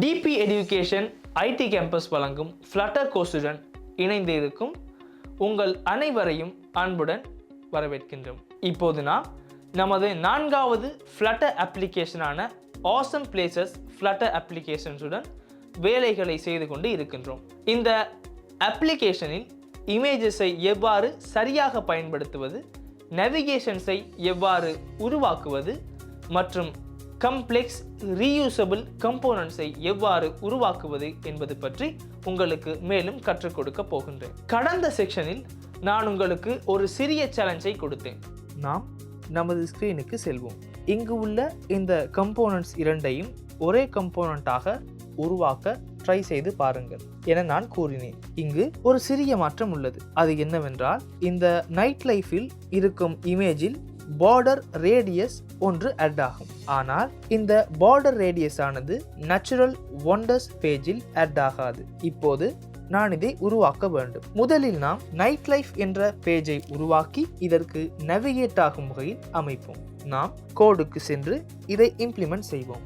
DP education ID campus வழங்கும் flutter கோர்ஸுடன் இணைந்து இருக்கும் உங்கள் அனைவரையும் அன்புடன் வரவேற்கின்றோம். இப்போது நாம் நமது 4வது ஃப்ளட்டர் அப்ளிகேஷனான ஆசம் பிளேசஸ் ஃப்ளட்டர் அப்ளிகேஷன்ஸுடன் வேலைகளை செய்து கொண்டு இருக்கின்றோம். இந்த அப்ளிகேஷனில் இமேஜஸை எவ்வாறு சரியாக பயன்படுத்துவது, நேவிகேஷன்ஸை எவ்வாறு உருவாக்குவது மற்றும் கம்ப்ளெக்ஸ் ரீயூசபிள் கம்போனன்ட்ஸை எவ்வாறு உருவாக்குவது என்பது பற்றி உங்களுக்கு மேலும் கற்றுக் கொடுக்க போகின்றேன். கடந்த செக்ஷனில் நான் உங்களுக்கு ஒரு சிறிய சேலஞ்சை கொடுத்தேன். நாம் நமது ஸ்கிரீனுக்கு செல்வோம். இங்கு உள்ள இந்த கம்போனன்ட்ஸ் இரண்டையும் ஒரே கம்போனண்ட்டாக உருவாக்க ட்ரை செய்து பாருங்கள் என நான் கூறினேன். இங்கு ஒரு சிறிய மாற்றம் உள்ளது. அது என்னவென்றால், இந்த நைட் லைஃபில் இருக்கும் இமேஜில் பார்டர் ரேடியஸ் ஒன்று ஆட் ஆகும். ஆனால் இந்த பார்டர் ரேடியஸ் ஆனது நேச்சுரல் ஒண்டர்ஸ் பேஜில் ஆட் ஆகாது. இப்போது நான் இதை உருவாக்க வேண்டும். முதலில் நாம் நைட் லைஃப் என்ற பேஜை உருவாக்கி இதற்கு நேவிகேட் ஆகும் வகையில் அமைப்போம். நாம் கோடுக்கு சென்று இதை இம்ப்ளிமெண்ட் செய்வோம்.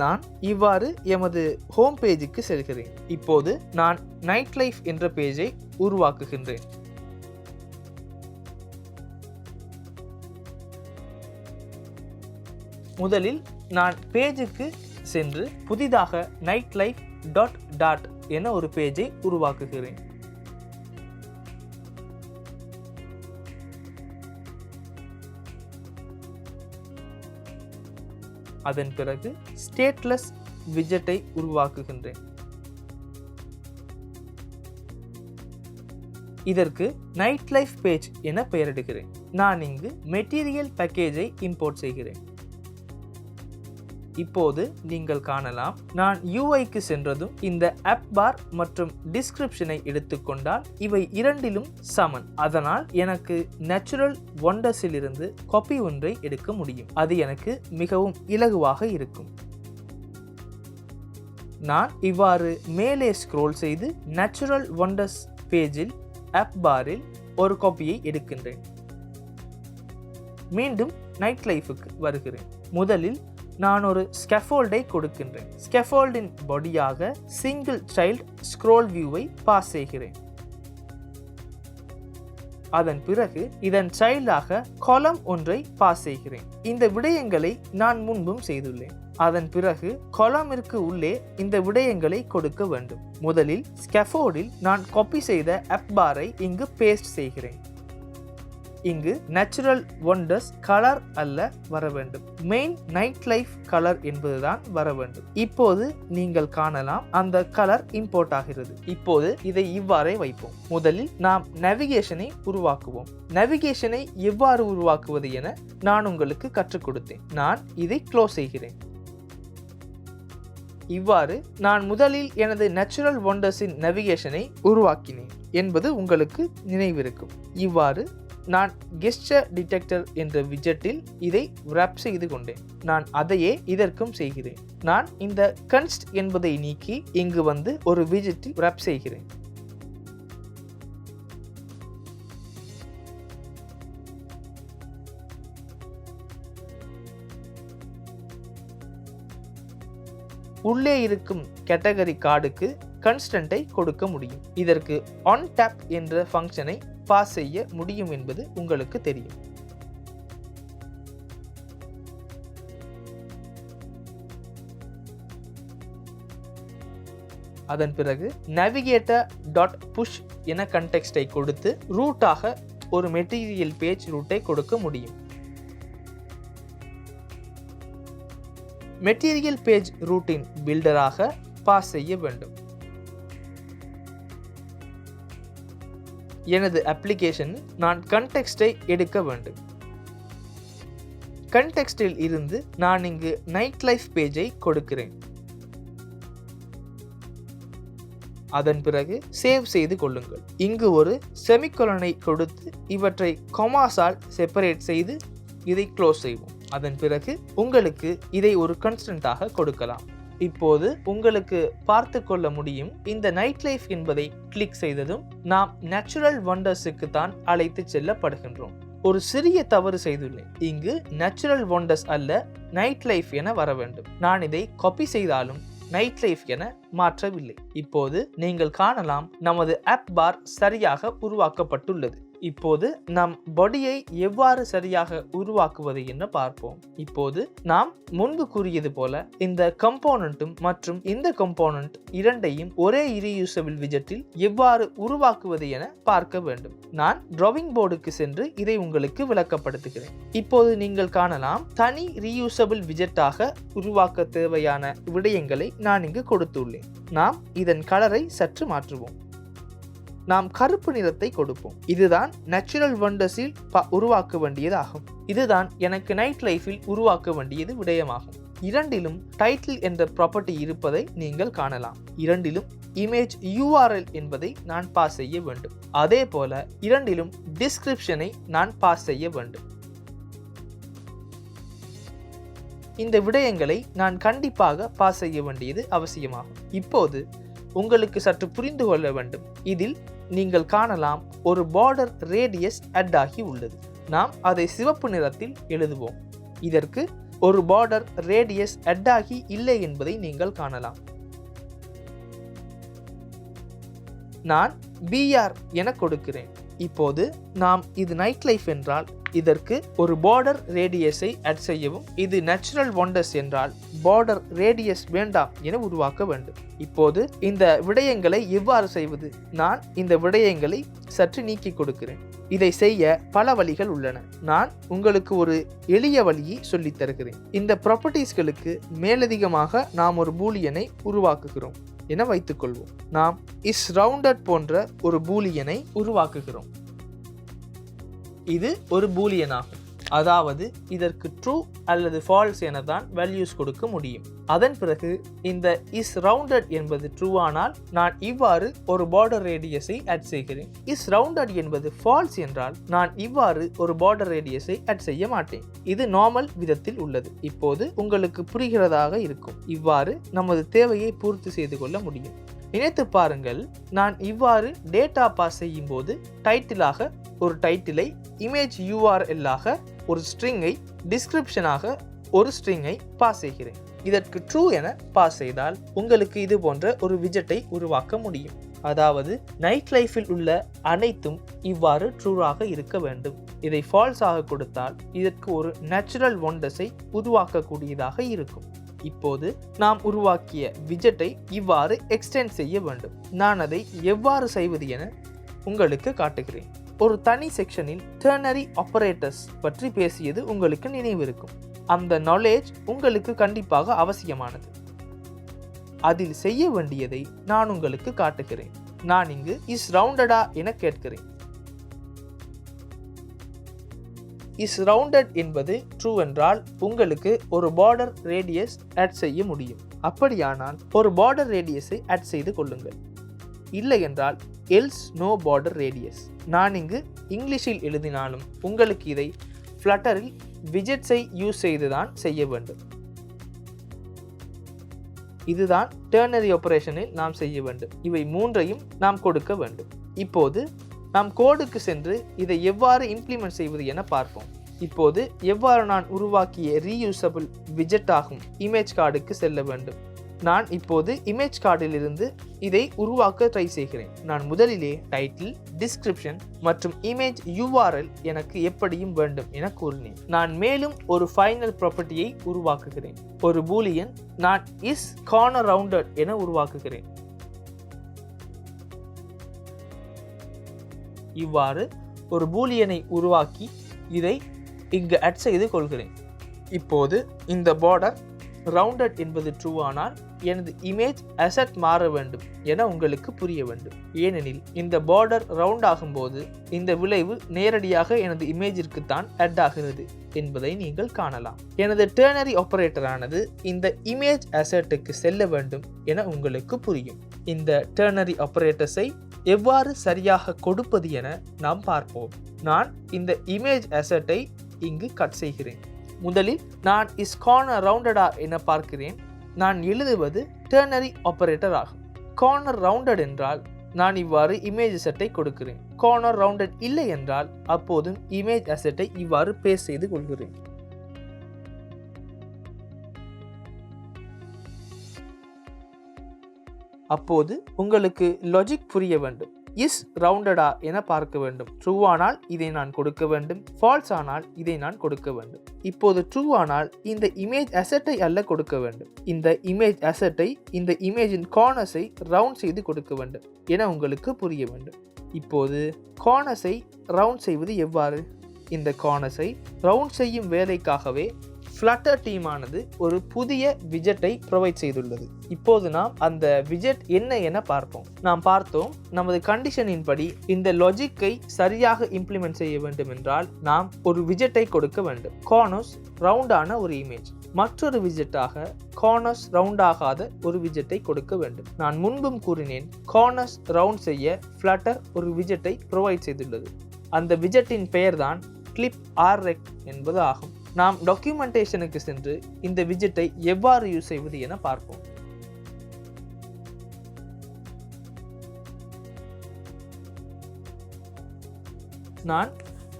நான் இவ்வாறு எமது ஹோம் பேஜுக்கு செல்கிறேன். இப்போது நான் நைட் லைஃப் என்ற பேஜை உருவாக்குகின்றேன். முதலில் நான் பேஜுக்கு சென்று புதிதாக நைட் லைஃப் டாட் என ஒரு பேஜை உருவாக்குகிறேன். அதன் பிறகு ஸ்டேட்லெஸ் விஜெட்டை உருவாக்குகின்றேன். இதற்கு நைட் லைஃப் பேஜ் என பெயரிடுகிறேன். நான் இங்கு மெட்டீரியல் பேக்கேஜை இம்போர்ட் செய்கிறேன். இப்போது நீங்கள் காணலாம், நான் யூஐக்கு சென்றதும் இந்த ஆப் பார் மற்றும் டிஸ்கிரிப்ஷனை எடுத்துக்கொண்டால் இவை இரண்டிலும் சமன். அதனால் எனக்கு நேச்சுரல் ஒண்டர்ஸில் இருந்து காப்பி ஒன்றை எடுக்க முடியும். அது எனக்கு மிகவும் இலகுவாக இருக்கும். நான் இவ்வாறு மேலே ஸ்க்ரோல் செய்து நேச்சுரல் ஒண்டர்ஸ் பேஜில் ஆப் பாரில் ஒரு காப்பியை எடுக்கின்றேன். மீண்டும் நைட் லைஃபுக்கு வருகிறேன். முதலில் நான் ஒரு ஸ்கேஃபோல்டை கொடுக்கின்றேன். ஸ்கேஃபோல்டின் பாடியாக சிங்கிள் சைல்ட் ஸ்க்ரோல் வியூவை பாஸ் செய்கிறேன். அதன் பிறகு இதன் சைல்டாக காலம் ஒன்றை பாஸ் செய்கிறேன். இந்த விடயங்களை நான் முன்பும் செய்துள்ளேன். அதன் பிறகு காலமிற்கு உள்ளே இந்த விடயங்களை கொடுக்க வேண்டும். முதலில் ஸ்கேஃபோல்டில் நான் காப்பி செய்த ஆப் பாரை இங்கு பேஸ்ட் செய்கிறேன். இங்கு நேச்சுரல் ஒண்டர்ஸ் கலர் அல்ல வர வேண்டும், மெயின் நைட் லைஃப் கலர் என்பதுதான் வர வேண்டும். இப்போது நீங்கள் காணலாம், அந்த கலர் இம்போர்ட் ஆகிறது. இப்போது இதை இவ்வாறே வைப்போம். முதலில் நாம் நேவிகேஷனை உருவாக்குவோம். நேவிகேஷனை எவ்வாறு உருவாக்குவது என நான் உங்களுக்கு கற்றுக் கொடுத்தேன். நான் இதை க்ளோஸ் செய்கிறேன். இவ்வாறு நான் முதலில் எனது நேச்சுரல் ஒண்டர்ஸின் நேவிகேஷனை உருவாக்கினேன் என்பது உங்களுக்கு நினைவிருக்கும். இவ்வாறு நான் கெஸ்டர் டிடெக்டர் என்ற விஜெட்டில் இதை wrap செய்து கொண்டேன். நான் அதையே இதற்கும் செய்கிறேன். நான் இந்த கன்ஸ்ட் என்பதை நீக்கி இங்கு வந்து ஒரு விஜெட்டில் wrap செய்கிறேன். உள்ளே இருக்கும் கேட்டகரி கார்டுக்கு கன்ஸ்டன்ட்டை கொடுக்க முடியும். இதற்கு ஆன் டேப் என்ற ஃபங்க்ஷனை பாஸ் செய்ய முடியும் என்பது உங்களுக்கு தெரியும். அதன் பிறகு நேவிகேட்டர் டாட் புஷ் என கண்டெக்ஸ்டை கொடுத்து ரூட்டாக ஒரு மெட்டீரியல் பேஜ் ரூட்டை கொடுக்க முடியும். மெட்டீரியல் பேஜ் ரூட்டின் பில்டராக பாஸ் செய்ய வேண்டும். எனது அப்ளிகேஷன் நான் கண்டெக்ஸ்டை எடுக்க வேண்டும். கண்டெக்ஸ்டில் இருந்து நான் இங்கு நைட் லைஃப் பேஜை கொடுக்கிறேன். அதன் பிறகு சேவ் செய்து கொள்ளுங்கள். இங்கு ஒரு செமிகோலனை கொடுத்து இவற்றை கொமாஸால் செப்பரேட் செய்து இதை க்ளோஸ் செய்வோம். அதன் பிறகு உங்களுக்கு இதை ஒரு கன்ஸ்டன்ட்டாக கொடுக்கலாம். இப்போது உங்களுக்கு பார்த்து கொள்ள முடியும், இந்த நைட் லைஃப் என்பதை கிளிக் செய்ததும் நாம் நேச்சுரல் ஒண்டர்ஸுக்கு தான் அழைத்து செல்லப்படுகின்றோம். ஒரு சிறிய தவறு செய்துள்ளேன். இங்கு நேச்சுரல் ஒண்டர்ஸ் அல்ல நைட் லைஃப் என வர வேண்டும். நான் இதை காப்பி செய்தாலும் நைட் லைஃப் என மாற்றவில்லை. இப்போது நீங்கள் காணலாம் நமது ஆப் பார் சரியாக உருவாக்கப்பட்டுள்ளது. இப்போது நம் பாடியை எவ்வாறு சரியாக உருவாக்குவது என்று பார்ப்போம். இப்போது நாம் முன்பு கூறியது போல இந்த கம்போனன்ட்டும் மற்றும் இந்த கம்போனன்ட் இரண்டையும் ஒரே ரீயூசபிள் விஜெட்டில் எவ்வாறு உருவாக்குவது என பார்க்க வேண்டும். நான் டிராவிங் போர்டுக்கு சென்று இதை உங்களுக்கு விளக்கப்படுத்துகிறேன். இப்போது நீங்கள் காணலாம் தனி ரீயூசபிள் விஜெட்டாக உருவாக்க தேவையான விடயங்களை நான் இங்கு கொடுத்துள்ளேன். நாம் இதன் கலரை சற்று மாற்றுவோம். நாம் கருப்பு நிறத்தை கொடுப்போம். இதுதான் நேச்சுரல் வண்டர்ஸில் உருவாக்க வேண்டியதாகும். இதுதான் எனக்கு நைட் லைஃபில் உருவாக்க வேண்டியது விடயமாகும். இரண்டிலும் டைட்டில் என்ற ப்ராப்பர்ட்டி இருப்பதை நீங்கள் காணலாம். இரண்டிலும் இமேஜ் URL என்பதை நான் பாஸ் செய்ய வேண்டும். அதே போல இரண்டிலும் டிஸ்கிரிப்ஷனை நான் பாஸ் செய்ய வேண்டும். இந்த விடயங்களை நான் கண்டிப்பாக பாஸ் செய்ய வேண்டியது அவசியமாகும். இப்போது உங்களுக்கு சற்று புரிந்து கொள்ள வேண்டும். இதில் நீங்கள் காணலாம் ஒரு பார்டர் ரேடியஸ் ஆட் ஆகி உள்ளது. நாம் அதை சிவப்பு நிறத்தில் எழுதுவோம். இதற்கு ஒரு பார்டர் ரேடியஸ் ஆட் ஆகி இல்லை என்பதை நீங்கள் காணலாம். நான் BR என கொடுக்கிறேன். இப்போது நாம் இது நைட் லைஃப் என்றால் இதற்கு ஒரு பார்டர் ரேடியஸை ஆட் செய்யவும், இது நேச்சுரல் வண்டர்ஸ் என்றால் பார்டர் ரேடியஸ் வேண்டாம் என உருவாக்க வேண்டும். இப்போது இந்த விடயங்களை எவ்வாறு செய்வது? நான் இந்த விடயங்களை சற்று நீக்கி கொடுக்கிறேன். இதை செய்ய பல வழிகள் உள்ளன. நான் உங்களுக்கு ஒரு எளிய வழியை சொல்லித் தருகிறேன். இந்த ப்ராப்பர்ட்டிஸ்களுக்கு மேலதிகமாக நாம் ஒரு பூலியனை உருவாக்குகிறோம் என வைத்துக்கொள்வோம். நாம் இஸ் ரவுண்டட் போன்ற ஒரு பூலியனை உருவாக்குகிறோம். இது ஒரு பூலியன் ஆகும். அதாவது இதற்கு ட்ரூ அல்லது ஃபால்ஸ் என தான் வேல்யூஸ் கொடுக்க முடியும். அதன் பிறகு இந்த இஸ் ரவுண்டட் என்பது ட்ரூ ஆனால் நான் இவ்வாறு ஒரு பார்டர் ரேடியஸை ஆட் செய்கிறேன். இஸ் ரவுண்டட் என்பது ஃபால்ஸ் என்றால் நான் இவ்வாறு ஒரு பார்டர் ரேடியஸை ஆட் செய்ய மாட்டேன். இது நார்மல் விதத்தில் உள்ளது. இப்போது உங்களுக்கு புரிகிறதாக இருக்கும். இவ்வாறு நமது தேவையை பூர்த்தி செய்து கொள்ள முடியும். நினைத்து பாருங்கள், நான் இவ்வாறு டேட்டா பாஸ் செய்யும் போது டைட்டிலாக ஒரு டைட்டிலை, இமேஜ் URL-ஆக ஒரு ஸ்ட்ரிங்கை, டிஸ்கிரிப்ஷனாக ஒரு ஸ்ட்ரிங்கை பாஸ் செய்கிறேன். இதற்கு ட்ரூ என பாஸ் செய்தால் உங்களுக்கு இது போன்ற ஒரு விஜெட்டை உருவாக்க முடியும். அதாவது நைட் லைஃபில் உள்ள அனைத்தும் இவ்வாறு ட்ரூவாக இருக்க வேண்டும். இதை ஃபால்ஸாக கொடுத்தால் இதற்கு ஒரு நேச்சுரல் வண்டர்ஸை உருவாக்கக்கூடியதாக இருக்கும். இப்போது நாம் உருவாக்கிய விஜெட்டை இவ்வாறு எக்ஸ்டெண்ட் செய்ய வேண்டும். நான் அதை எவ்வாறு செய்வது என உங்களுக்கு காட்டுகிறேன். ஒரு தனி செக்ஷனில் டெர்னரி ஆபரேட்டர்ஸ் பற்றி பேசியது உங்களுக்கு நினைவிருக்கும். அந்த நாலேஜ் உங்களுக்கு கண்டிப்பாக அவசியமானது. அதில் செய்ய வேண்டியதை நான் உங்களுக்கு காட்டுகிறேன். நான் இங்கு இஸ் ரவுண்டடா என கேட்கிறேன். இஸ் ரவுண்டட் என்பது ட்ரூ என்றால் உங்களுக்கு ஒரு பார்டர் ரேடியஸ் ஆட் செய்ய முடியும். அப்படியானால் ஒரு பார்டர் ரேடியஸை ஆட் செய்து கொள்ளுங்கள். இல்லை என்றால் எல்ஸ் நோ பார்டர் ரேடியஸ். நான் இங்கு இங்கிலீஷில் எழுதினாலும் உங்களுக்கு இதை ஃப்ளட்டரில் விஜெட்ஸை யூஸ் செய்துதான் செய்ய வேண்டும். இதுதான் டெர்னரி ஆபரேஷனில் நாம் செய்ய வேண்டும். இவை மூன்றையும் நாம் கொடுக்க வேண்டும். இப்போது நாம் கோடுக்கு சென்று இதை எவ்வாறு இம்ப்ளிமெண்ட் செய்வது என பார்ப்போம். இப்போது எவ்வாறு நான் உருவாக்கிய ரீயூசபிள் விஜெட் ஆகும் இமேஜ் கார்டுக்கு செல்ல வேண்டும். நான் இப்போது இமேஜ் கார்டில் இருந்து இதை உருவாக்க ட்ரை செய்கிறேன். நான் முதலிலே டைட்டில், டிஸ்கிரிப்ஷன் மற்றும் இமேஜ் URL எனக்கு எப்படியும் வேண்டும் என கூறினேன். நான் மேலும் ஒரு ஃபைனல் ப்ராப்பர்ட்டியை உருவாக்குகிறேன். ஒரு பூலியன் நான் இஸ் கார்னர் ரவுண்டட் என உருவாக்குகிறேன். இவ்வாறு ஒரு பூலியனை உருவாக்கி இதை இங்கு ஆட் செய்து கொள்கிறேன். இப்போது இந்த பார்டர் ரவுண்டட் என்பது ட்ரூ ஆனால் எனது இமேஜ் அசெட் மாற வேண்டும் என உங்களுக்கு புரிய வேண்டும். ஏனெனில் இந்த பார்டர் ரவுண்ட் ஆகும்போது இந்த விளைவு நேரடியாக எனது இமேஜிற்கு தான் ஆட் ஆகிறது என்பதை நீங்கள் காணலாம். எனது டெர்னரி ஆபரேட்டரானது இந்த இமேஜ் அசெட்டுக்கு செல்ல வேண்டும் என உங்களுக்கு புரியும். இந்த டெர்னரி ஆபரேட்டர்ஸை எவ்வாறு சரியாக கொடுப்பது என நாம் பார்ப்போம். நான் இந்த இமேஜ் அசெட்டை இங்கு கட் செய்கிறேன். முதலில் நான் இஸ் கார்னர் ரவுண்டடா என பார்க்கிறேன். நான் எழுதுவது டெர்னரி ஆபரேட்டர் ஆகும். கார்னர் ரவுண்டட் என்றால் நான் இவ்வாறு இமேஜ் அசெட்டை கொடுக்கிறேன். கார்னர் ரவுண்டட் இல்லை என்றால் அப்போதும் இமேஜ் அசெட்டை இவ்வாறு பேஸ்ட் செய்து கொள்கிறேன். அப்போது உங்களுக்கு லாஜிக் புரிய வேண்டும். இஸ் ரவுண்டடா என பார்க்க வேண்டும். ட்ரூ ஆனால் இதை நான் கொடுக்க வேண்டும், ஃபால்ஸ் ஆனால் இதை நான் கொடுக்க வேண்டும். இப்போது ட்ரூ ஆனால் இந்த இமேஜ் அசெட்டை அல்ல கொடுக்க வேண்டும். இந்த இமேஜ் அசெட்டை இந்த இமேஜின் கார்னர்ஸை ரவுண்ட் செய்து கொடுக்க வேண்டும் என உங்களுக்கு புரிய வேண்டும். இப்போது கார்னர்ஸை ரவுண்ட் செய்வது எவ்வாறு? இந்த கார்னர்ஸை ரவுண்ட் செய்யும் வேலைக்காகவே Flutter டீமானது ஒரு புதிய விஜெட்டை ப்ரொவைட் செய்துள்ளது. இப்போது நாம் அந்த விஜெட் என்ன என பார்ப்போம். நாம் பார்த்தோம், நமது கண்டிஷனின் படி இந்த லாஜிக்கை சரியாக இம்ப்ளிமெண்ட் செய்ய வேண்டும் என்றால் நாம் ஒரு விஜெட்டை கொடுக்க வேண்டும். கார்னர்ஸ் ரவுண்டான ஒரு இமேஜ். மற்றொரு விஜெட்டாக கார்னர்ஸ் ரவுண்ட் ஆகாத ஒரு விஜெட்டை கொடுக்க வேண்டும். நான் முன்பும் கூறினேன், கார்னர்ஸ் ரவுண்ட் செய்ய Flutter ஒரு விஜெட்டை ப்ரொவைட் செய்துள்ளது. அந்த விஜெட்டின் பெயர்தான் கிளிப் ஆர்ரெக்ட் என்பது ஆகும். நாம் டாக்குமெண்டேஷனுக்கு சென்று இந்த விஜெட்டை எவ்வாறு யூஸ் செய்வது என பார்ப்போம். நான்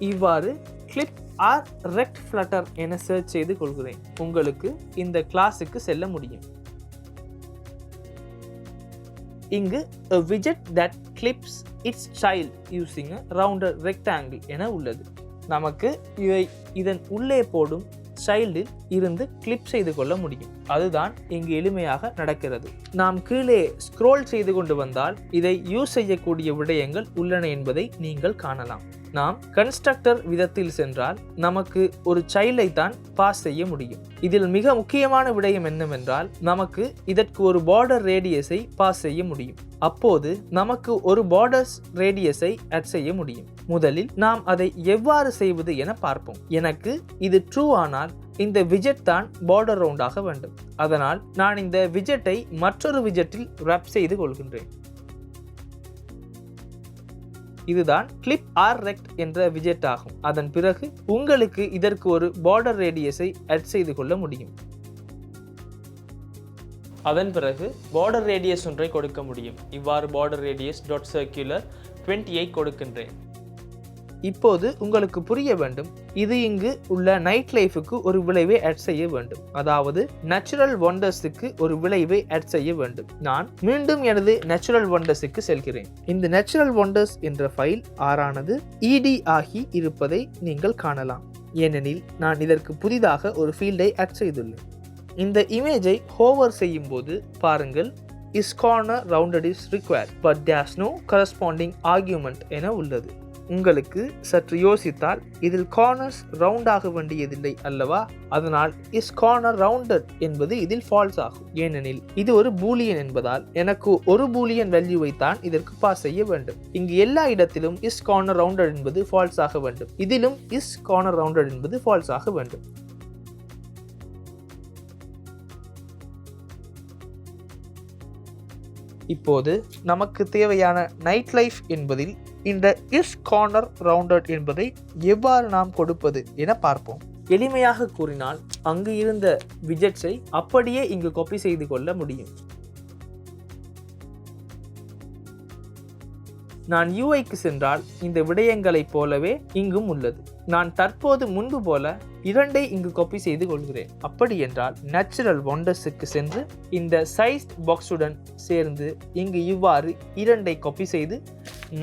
இவ்வாறு கிளிப் ஆர் ரெக்ட் Flutter என சர்ச் செய்து கொள்கிறேன். உங்களுக்கு இந்த கிளாஸுக்கு செல்ல முடியும். இங்கு a widget that clips its child using a rounded rectangle என உள்ளது. நமக்கு இவை இதன் உள்ளே போடும் சைல்டில் இருந்து கிளிப் செய்து கொள்ள முடியும். அதுதான் இங்கு எளிமையாக நடக்கிறது. நாம் கீழே ஸ்க்ரோல் செய்து கொண்டு வந்தால் இதை யூஸ் செய்யக்கூடிய விடயங்கள் உள்ளன என்பதை நீங்கள் காணலாம். நாம் கன்ஸ்ட்ரக்டர் விதத்தில் சென்றால் நமக்கு ஒரு சைல்டை தான் பாஸ் செய்ய முடியும். இதில் மிக முக்கியமான விடயம் என்னவென்றால் நமக்கு இதற்கு ஒரு பார்டர் ரேடியஸை பாஸ் செய்ய முடியும். அப்போது நமக்கு ஒரு பார்டர்ஸ் ரேடியஸை ஆட் செய்ய முடியும். முதலில் நாம் அதை எவ்வாறு செய்வது என பார்ப்போம். எனக்கு இது ட்ரூ ஆனால் இந்த விஜெட் தான் பார்டர் ரவுண்டாக வேண்டும். அதனால் நான் இந்த விஜெட்டை மற்றொரு விஜெட்டில் ராப் செய்து கொள்கின்றேன். இதுதான் கிளிப் ஆர் ரெக்ட் என்ற விஜெட் ஆகும். அதன் பிறகு உங்களுக்கு இதற்கு ஒரு பார்டர் ரேடியஸை ஆட் செய்து கொள்ள முடியும். அதன் பிறகு பார்டர் ரேடியஸ் ஒன்றை கொடுக்க முடியும். இவ்வாறு பார்டர் ரேடியஸ் டாட் சர்க்குலர் 20 கொடுக்கின்றேன். இப்போது உங்களுக்கு புரிய வேண்டும், இது இங்கு உள்ள நைட் லைஃபுக்கு ஒரு விளைவை ஆட் செய்ய வேண்டும். அதாவது நேச்சுரல் ஒண்டர்ஸுக்கு ஒரு விளைவை ஆட் செய்ய வேண்டும். நான் மீண்டும் எனது நேச்சுரல் ஒண்டர்ஸுக்கு செல்கிறேன். இந்த நேச்சுரல் ஒண்டர்ஸ் என்ற ஃபைல் ஆறானது ed ஆகி இருப்பதை நீங்கள் காணலாம். ஏனெனில் நான் இதற்கு புதிதாக ஒரு ஃபீல்டை ஆட் செய்துள்ளேன். இந்த இமேஜை ஹோவர் செய்யும் போது பாருங்கள், is corner rounded is required but there's no corresponding argument என உள்ளது. உங்களுக்கு சற்று யோசித்தால் இதில் கார்னர்ஸ் ரவுண்ட் ஆக வேண்டியதில்லை அல்லவா? அதனால் இஸ் கார்னர் ரவுண்டட் என்பது இதில் ஃபால்ஸ் ஆகும். ஏனெனில் இது ஒரு பூலியன் என்பதால் எனக்கு ஒரு பூலியன் வேல்யூவை தான் இதற்கு பாஸ் செய்ய வேண்டும். இங்கு எல்லா இடத்திலும் இஸ் கார்னர் ரவுண்டட் என்பது ஃபால்ஸ் ஆக வேண்டும். இதிலும் இஸ் கார்னர் ரவுண்டட் என்பது ஃபால்ஸ் ஆக வேண்டும். இப்போது நமக்கு தேவையான நைட் லைஃப் என்பதில் இந்த இஸ் கார்னர் ரவுண்டட் என்பதை எவ்வாறு நாம் கொடுப்பது என பார்ப்போம். எளிமையாக கூறினால் அங்கு இருந்த விஜெட்ஸை அப்படியே இங்கு காப்பி செய்து கொள்ள முடியும். நான் UIக்கு சென்றால் இந்த விடயங்களைப் போலவே இங்கும் உள்ளது. நான் தற்போது முன்பு போல 2ஐ இங்கு காப்பி செய்து கொள்கிறேன். அப்படி என்றால் நேச்சுரல் ஒண்டர்ஸுக்கு சென்று இந்த சைஸ்ட் பாக்ஸுடன் சேர்ந்து இங்கு இவ்வாறு 2ஐ காப்பி செய்து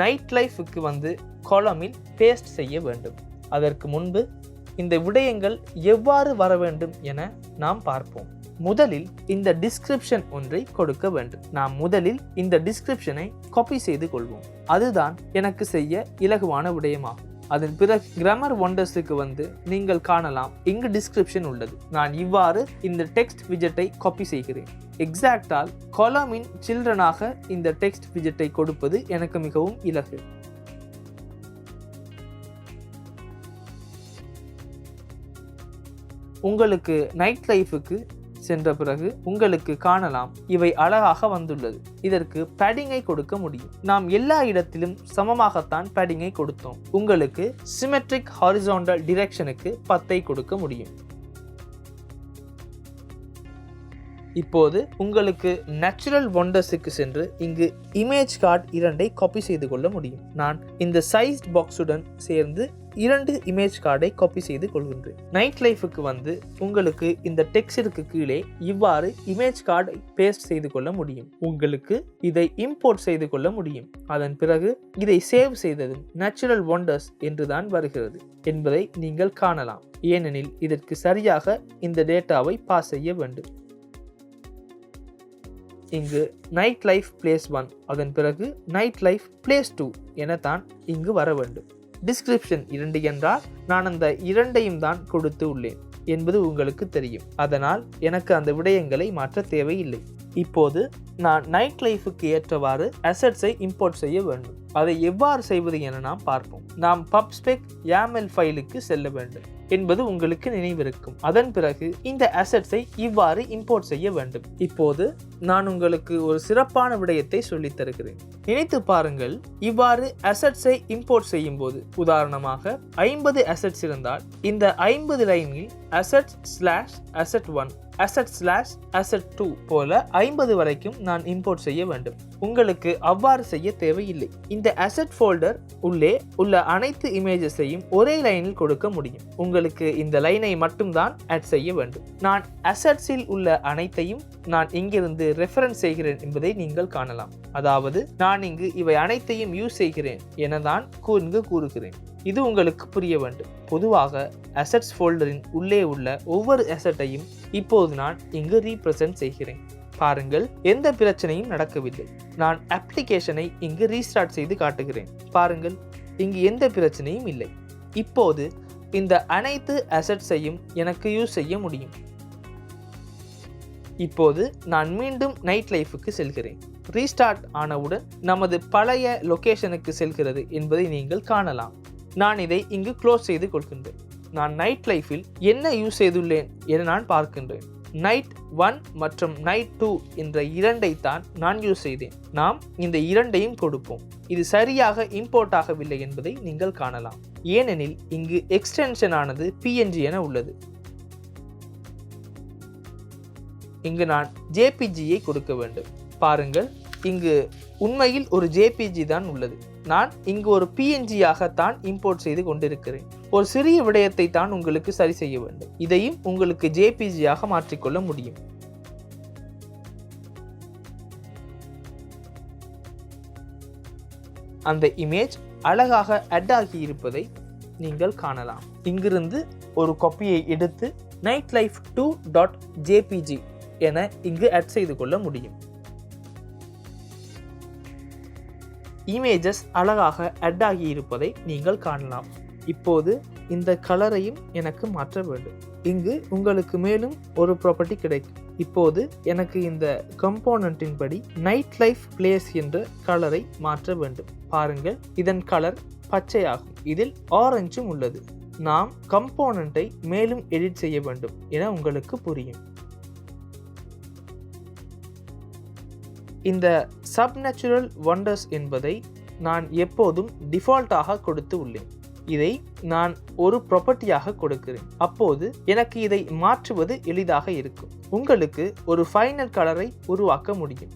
நைட் லைஃபுக்கு வந்து காலமில் பேஸ்ட் செய்ய வேண்டும். அதற்கு முன்பு இந்த விடயங்கள் எவ்வாறு வர வேண்டும் என நாம் பார்ப்போம். முதலில் இந்த டிஸ்கிரிப்ஷன் ஒன்றை கொடுக்க வேண்டும். நாம் முதலில் இந்த டிஸ்கிரிப்ஷனை காப்பி செய்து கொள்வோம். அதுதான் எனக்கு செய்ய இலகுவான விடயமாகும். அதன் பிறகு கிராமர் ஒண்டர்ஸுக்கு வந்து நீங்கள் காணலாம், இங்கு டிஸ்கிரிப்ஷன் உள்ளது. நான் இவ்வாறு இந்த டெக்ஸ்ட் விஜெட்டை காப்பி செய்கிறேன். எக்ஸாக்டால் காலமின் சில்ட்ரனாக இந்த டெக்ஸ்ட் விஜெட்டை கொடுப்பது எனக்கு மிகவும் இலகு. உங்களுக்கு நைட் லைஃபுக்கு சென்ற பிறகு உங்களுக்கு காணலாம் இவை அழகாக வந்துள்ளது. இதற்கு பேடிங்கை கொடுக்க முடியும். நாம் எல்லா இடத்திலும் சமமாகத்தான் பேடிங்கை கொடுத்தோம். உங்களுக்கு சிமெட்ரிக் ஹாரிசான்டல் டிரெக்ஷனுக்கு 10ஐ கொடுக்க முடியும். இப்போது உங்களுக்கு நேச்சுரல் ஒண்டர்ஸுக்கு சென்று இங்கு இமேஜ் கார்டு 2ஐ காப்பி செய்து கொள்ள முடியும். நான் இந்த சைஸ்ட் பாக்ஸுடன் சேர்ந்து 2 இமேஜ் கார்டை காப்பி செய்து கொள்கின்றேன். நைட் லைஃபுக்கு வந்து உங்களுக்கு இந்த டெக்ஸ்டிற்கு கீழே இவ்வாறு இமேஜ் கார்டை பேஸ்ட் செய்து கொள்ள முடியும். உங்களுக்கு இதை இம்போர்ட் செய்து கொள்ள முடியும். அதன் பிறகு இதை சேவ் செய்ததும் நேச்சுரல் ஒண்டர்ஸ் என்றுதான் வருகிறது என்பதை நீங்கள் காணலாம். ஏனெனில் இதற்கு சரியாக இந்த டேட்டாவை பாஸ் செய்ய வேண்டும். இங்கு நைட் லைஃப் பிளேஸ் 1 அதன் பிறகு நைட் லைஃப் பிளேஸ் 2 என தான் இங்கு வர வேண்டும். டிஸ்கிரிப்ஷன் 2 என்றால் நான் அந்த 2ஐயும் தான் கொடுத்து உள்ளேன் என்பது உங்களுக்கு தெரியும். அதனால் எனக்கு அந்த விடயங்களை மாற்ற தேவையில்லை. இப்போது நான் நைட் லைஃபுக்கு ஏற்றவாறு அசெட்ஸை இம்போர்ட் செய்ய வேண்டும். அதை எவ்வாறு செய்வது என நாம் பார்ப்போம். நாம் பப்ஸ்பெக் YAML ஃபைலுக்கு செல்ல வேண்டும் என்பது உங்களுக்கு நினைவிருக்கும். அதன் பிறகு இந்த அசெட்ஸை இவ்வாறு இம்போர்ட் செய்ய வேண்டும். இப்போது நான் உங்களுக்கு ஒரு சிறப்பான விடயத்தை சொல்லித் தருகிறேன். நினைத்து பாருங்கள், இவ்வாறு அசெட்ஸை இம்போர்ட் செய்யும் போது உதாரணமாக 50 அசெட்ஸ் இருந்தால் இந்த 50 லைனில் asset/asset1 asset/asset2 போல 50 வரைக்கும் நான் இம்போர்ட் செய்ய வேண்டும். உங்களுக்கு அவ்வாறு செய்ய தேவையில்லை. இந்த அசெட் ஃபோல்டர் உள்ளே உள்ள அனைத்து இமேஜஸையும் ஒரே லைனில் கொடுக்க முடியும். உங்களுக்கு இந்த லைனை மட்டும்தான் ஆட் செய்ய வேண்டும். நான் அசெட்ஸில் உள்ள அனைத்தையும் நான் இங்கிருந்து ரெஃபரன்ஸ் செய்கிறேன் என்பதை நீங்கள் காணலாம். அதாவது நான் இங்கு இவை அனைத்தையும் யூஸ் செய்கிறேன் என தான் இங்கு கூறுகிறேன். இது உங்களுக்கு புரிய வேண்டும். பொதுவாக அசெட்ஸ் ஃபோல்டரின் உள்ளே உள்ள ஒவ்வொரு அசெட்டையும் இப்போது நான் இங்கு ரீப்ரசன்ட் செய்கிறேன். பாருங்கள், எந்த பிரச்சனையும் நடக்கவில்லை. நான் அப்ளிகேஷனை இங்கு ரீஸ்டார்ட் செய்து காட்டுகிறேன். பாருங்கள், இங்கு எந்த பிரச்சனையும் இல்லை. இப்போது இந்த அனைத்து அசெட்ஸையும் எனக்கு யூஸ் செய்ய முடியும். இப்போது நான் மீண்டும் நைட் லைஃபுக்கு செல்கிறேன். ரீஸ்டார்ட் ஆனவுடன் நமது பழைய லொகேஷனுக்கு செல்கிறது என்பதை நீங்கள் காணலாம். நான் இதை இங்கு க்ளோஸ் செய்து கொள்கின்றேன். நான் நைட் லைஃபில் என்ன யூஸ் செய்துள்ளேன் என நான் பார்க்கின்றேன். நைட் 1 மற்றும் நைட் 2 என்ற 2ஐ தான் நான் யூஸ் செய்தேன். நாம் இந்த 2ஐயும் கொடுப்போம். இது சரியாக இம்போர்ட் ஆகவில்லை என்பதை நீங்கள் காணலாம். ஏனெனில் இங்கு எக்ஸ்டென்ஷன் ஆனது PNG என உள்ளது. இங்கு நான் JPG-ஐ கொடுக்க வேண்டும். பாருங்கள், இங்கு உண்மையில் ஒரு JPG தான் உள்ளது. நான் இங்கு ஒரு PNG-ஆகத்தான் இம்போர்ட் செய்து கொண்டிருக்கிறேன். ஒரு சிறிய விடயத்தை தான் உங்களுக்கு சரி செய்ய வேண்டும். இதையும் உங்களுக்கு JPG-ஆக மாற்றிக்கொள்ள முடியும். அந்த இமேஜ் அழகாக அட் ஆகி இருப்பதை நீங்கள் காணலாம். இங்கிருந்து ஒரு காப்பியை எடுத்து nightlife2.jpg என இங்கு ஆட் செய்து கொள்ள முடியும். இமேஜஸ் அழகாக அட் ஆகி இருப்பதை நீங்கள் காணலாம். இப்போது இந்த கலரையும் எனக்கு மாற்ற வேண்டும். இங்கு உங்களுக்கு மேலும் ஒரு ப்ராப்பர்ட்டி கிடைக்கும். இப்போது எனக்கு இந்த கம்போனன்ட்டின் படி நைட் லைஃப் பிளேஸ் என்ற கலரை மாற்ற வேண்டும். பாருங்கள், இதன் கலர் பச்சையாகும். இதில் ஆரஞ்சும் உள்ளது. நாம் கம்போனன்ட்டை மேலும் எடிட் செய்ய வேண்டும் என உங்களுக்கு புரியும். இந்த சப்நேச்சுரல் ஒண்டர்ஸ் என்பதை நான் எப்போதும் டிஃபால்ட்டாக கொடுத்து உள்ளேன். இதை நான் ஒரு ப்ராப்பர்ட்டியாக கொடுக்கிறேன். அப்போது எனக்கு இதை மாற்றுவது எளிதாக இருக்கும். உங்களுக்கு ஒரு ஃபைனல் கலரை உருவாக்க முடியும்.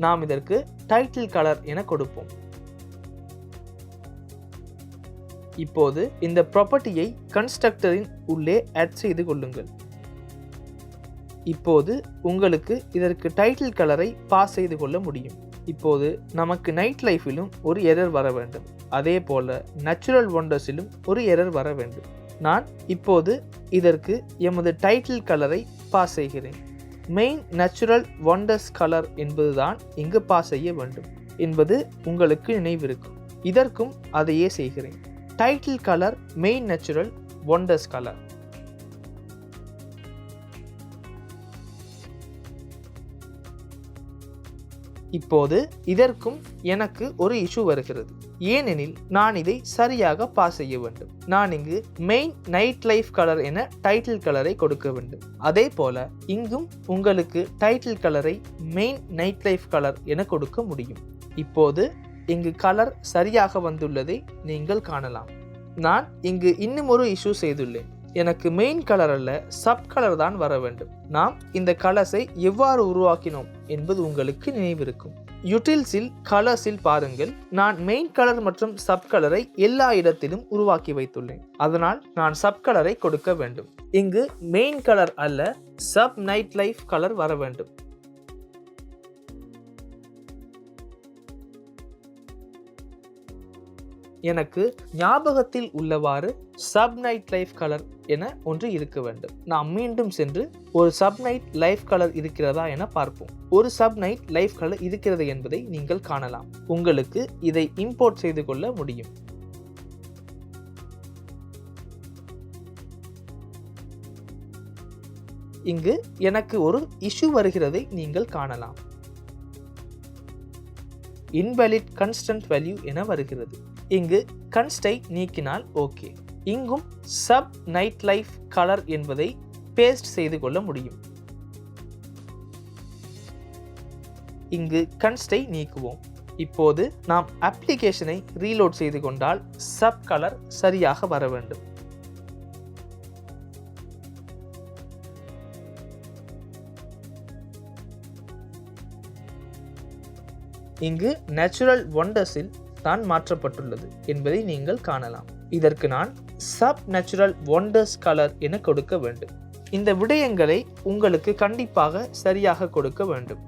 நாம் இதற்கு டைட்டில் கலர் என கொடுப்போம். இப்போது இந்த ப்ராப்பர்ட்டியை கன்ஸ்ட்ரக்டரின் உள்ளே ஆட் செய்து கொள்ளுங்கள். இப்போது உங்களுக்கு இதற்கு டைட்டில் கலரை பாஸ் செய்து கொள்ள முடியும். இப்போது நமக்கு நைட் லைஃபிலும் ஒரு எரர் வர வேண்டும். அதே போல நேச்சுரல் ஒண்டர்ஸிலும் ஒரு எரர் வர வேண்டும். நான் இப்போது இதற்கு எமது டைட்டில் கலரை பாஸ் செய்கிறேன். மெயின் நேச்சுரல் ஒண்டர்ஸ் கலர் என்பதுதான் இங்கு பாஸ் செய்ய வேண்டும் என்பது உங்களுக்கு நினைவிருக்கும். இதற்கும் அதையே செய்கிறேன். Title colour main natural wonders colour. இப்போது இதற்கும் எனக்கு ஒரு இஷ்யூ வருகிறது. ஏனெனில் நான் இதை சரியாக பாஸ் செய்ய வேண்டும். நான் இங்கு மெயின் நைட் லைஃப் கலர் என டைட்டில் கலரை கொடுக்க வேண்டும். அதே போல இங்கும் உங்களுக்கு டைட்டில் கலரை மெயின் நைட் லைஃப் கலர் என கொடுக்க முடியும். இப்போது இங்கு கலர் சரியாக வந்துள்ளதை நீங்கள் காணலாம். நான் இங்கு இன்னும் ஒரு இஷ்யூ செய்துள்ளேன். எனக்கு மெயின் கலர் அல்ல, சப் கலர் தான் வர வேண்டும். நாம் இந்த கலர்ஸை எவ்வாறு உருவாக்கினோம் என்பது உங்களுக்கு நினைவிருக்கும். யூட்டில்ஸில் கலர்ஸில் பாருங்கள், நான் மெயின் கலர் மற்றும் சப் கலரை எல்லா இடத்திலும் உருவாக்கி வைத்துள்ளேன். அதனால் நான் சப் கலரை கொடுக்க வேண்டும். இங்கு மெயின் கலர் அல்ல, சப் நைட் லைஃப் கலர் வர வேண்டும். எனக்கு ஞாபகத்தில் உள்ளவாறு சப் நைட் லைஃப் கலர் என ஒன்று இருக்க வேண்டும். நாம் மீண்டும் சென்று ஒரு சப் நைட் லைஃப் கலர் இருக்கிறதா என பார்ப்போம். ஒரு சப் நைட் லைஃப் கலர் இருக்கிறது என்பதை நீங்கள் காணலாம். உங்களுக்கு இதை இம்போர்ட் செய்து கொள்ள முடியும். இங்கு எனக்கு ஒரு இஷ்யூ வருகிறதை நீங்கள் காணலாம். இன்வாலிட் கன்ஸ்டன்ட் வேல்யூ என வருகிறது. இங்கு கன்ஸ்டை நீக்கினால் ஓகே. இங்கும் சப் நைட் லைஃப் கலர் என்பதை பேஸ்ட் செய்து கொள்ள முடியும். இங்கு கன்ஸ்டை நீக்குவோம். இப்போது நாம் அப்ளிகேஷனை ரீலோட் செய்து கொண்டால் சப் கலர் சரியாக வர வேண்டும். இங்கு நேச்சுரல் ஒண்டர்ஸில் தான் மாற்றப்பட்டுள்ளது என்பதை நீங்கள் காணலாம். இதற்கு நான் சப் நேச்சுரல் ஒண்டர்ஸ் கலர் என கொடுக்க வேண்டும். இந்த விடயங்களை உங்களுக்கு கண்டிப்பாக சரியாக கொடுக்க வேண்டும்.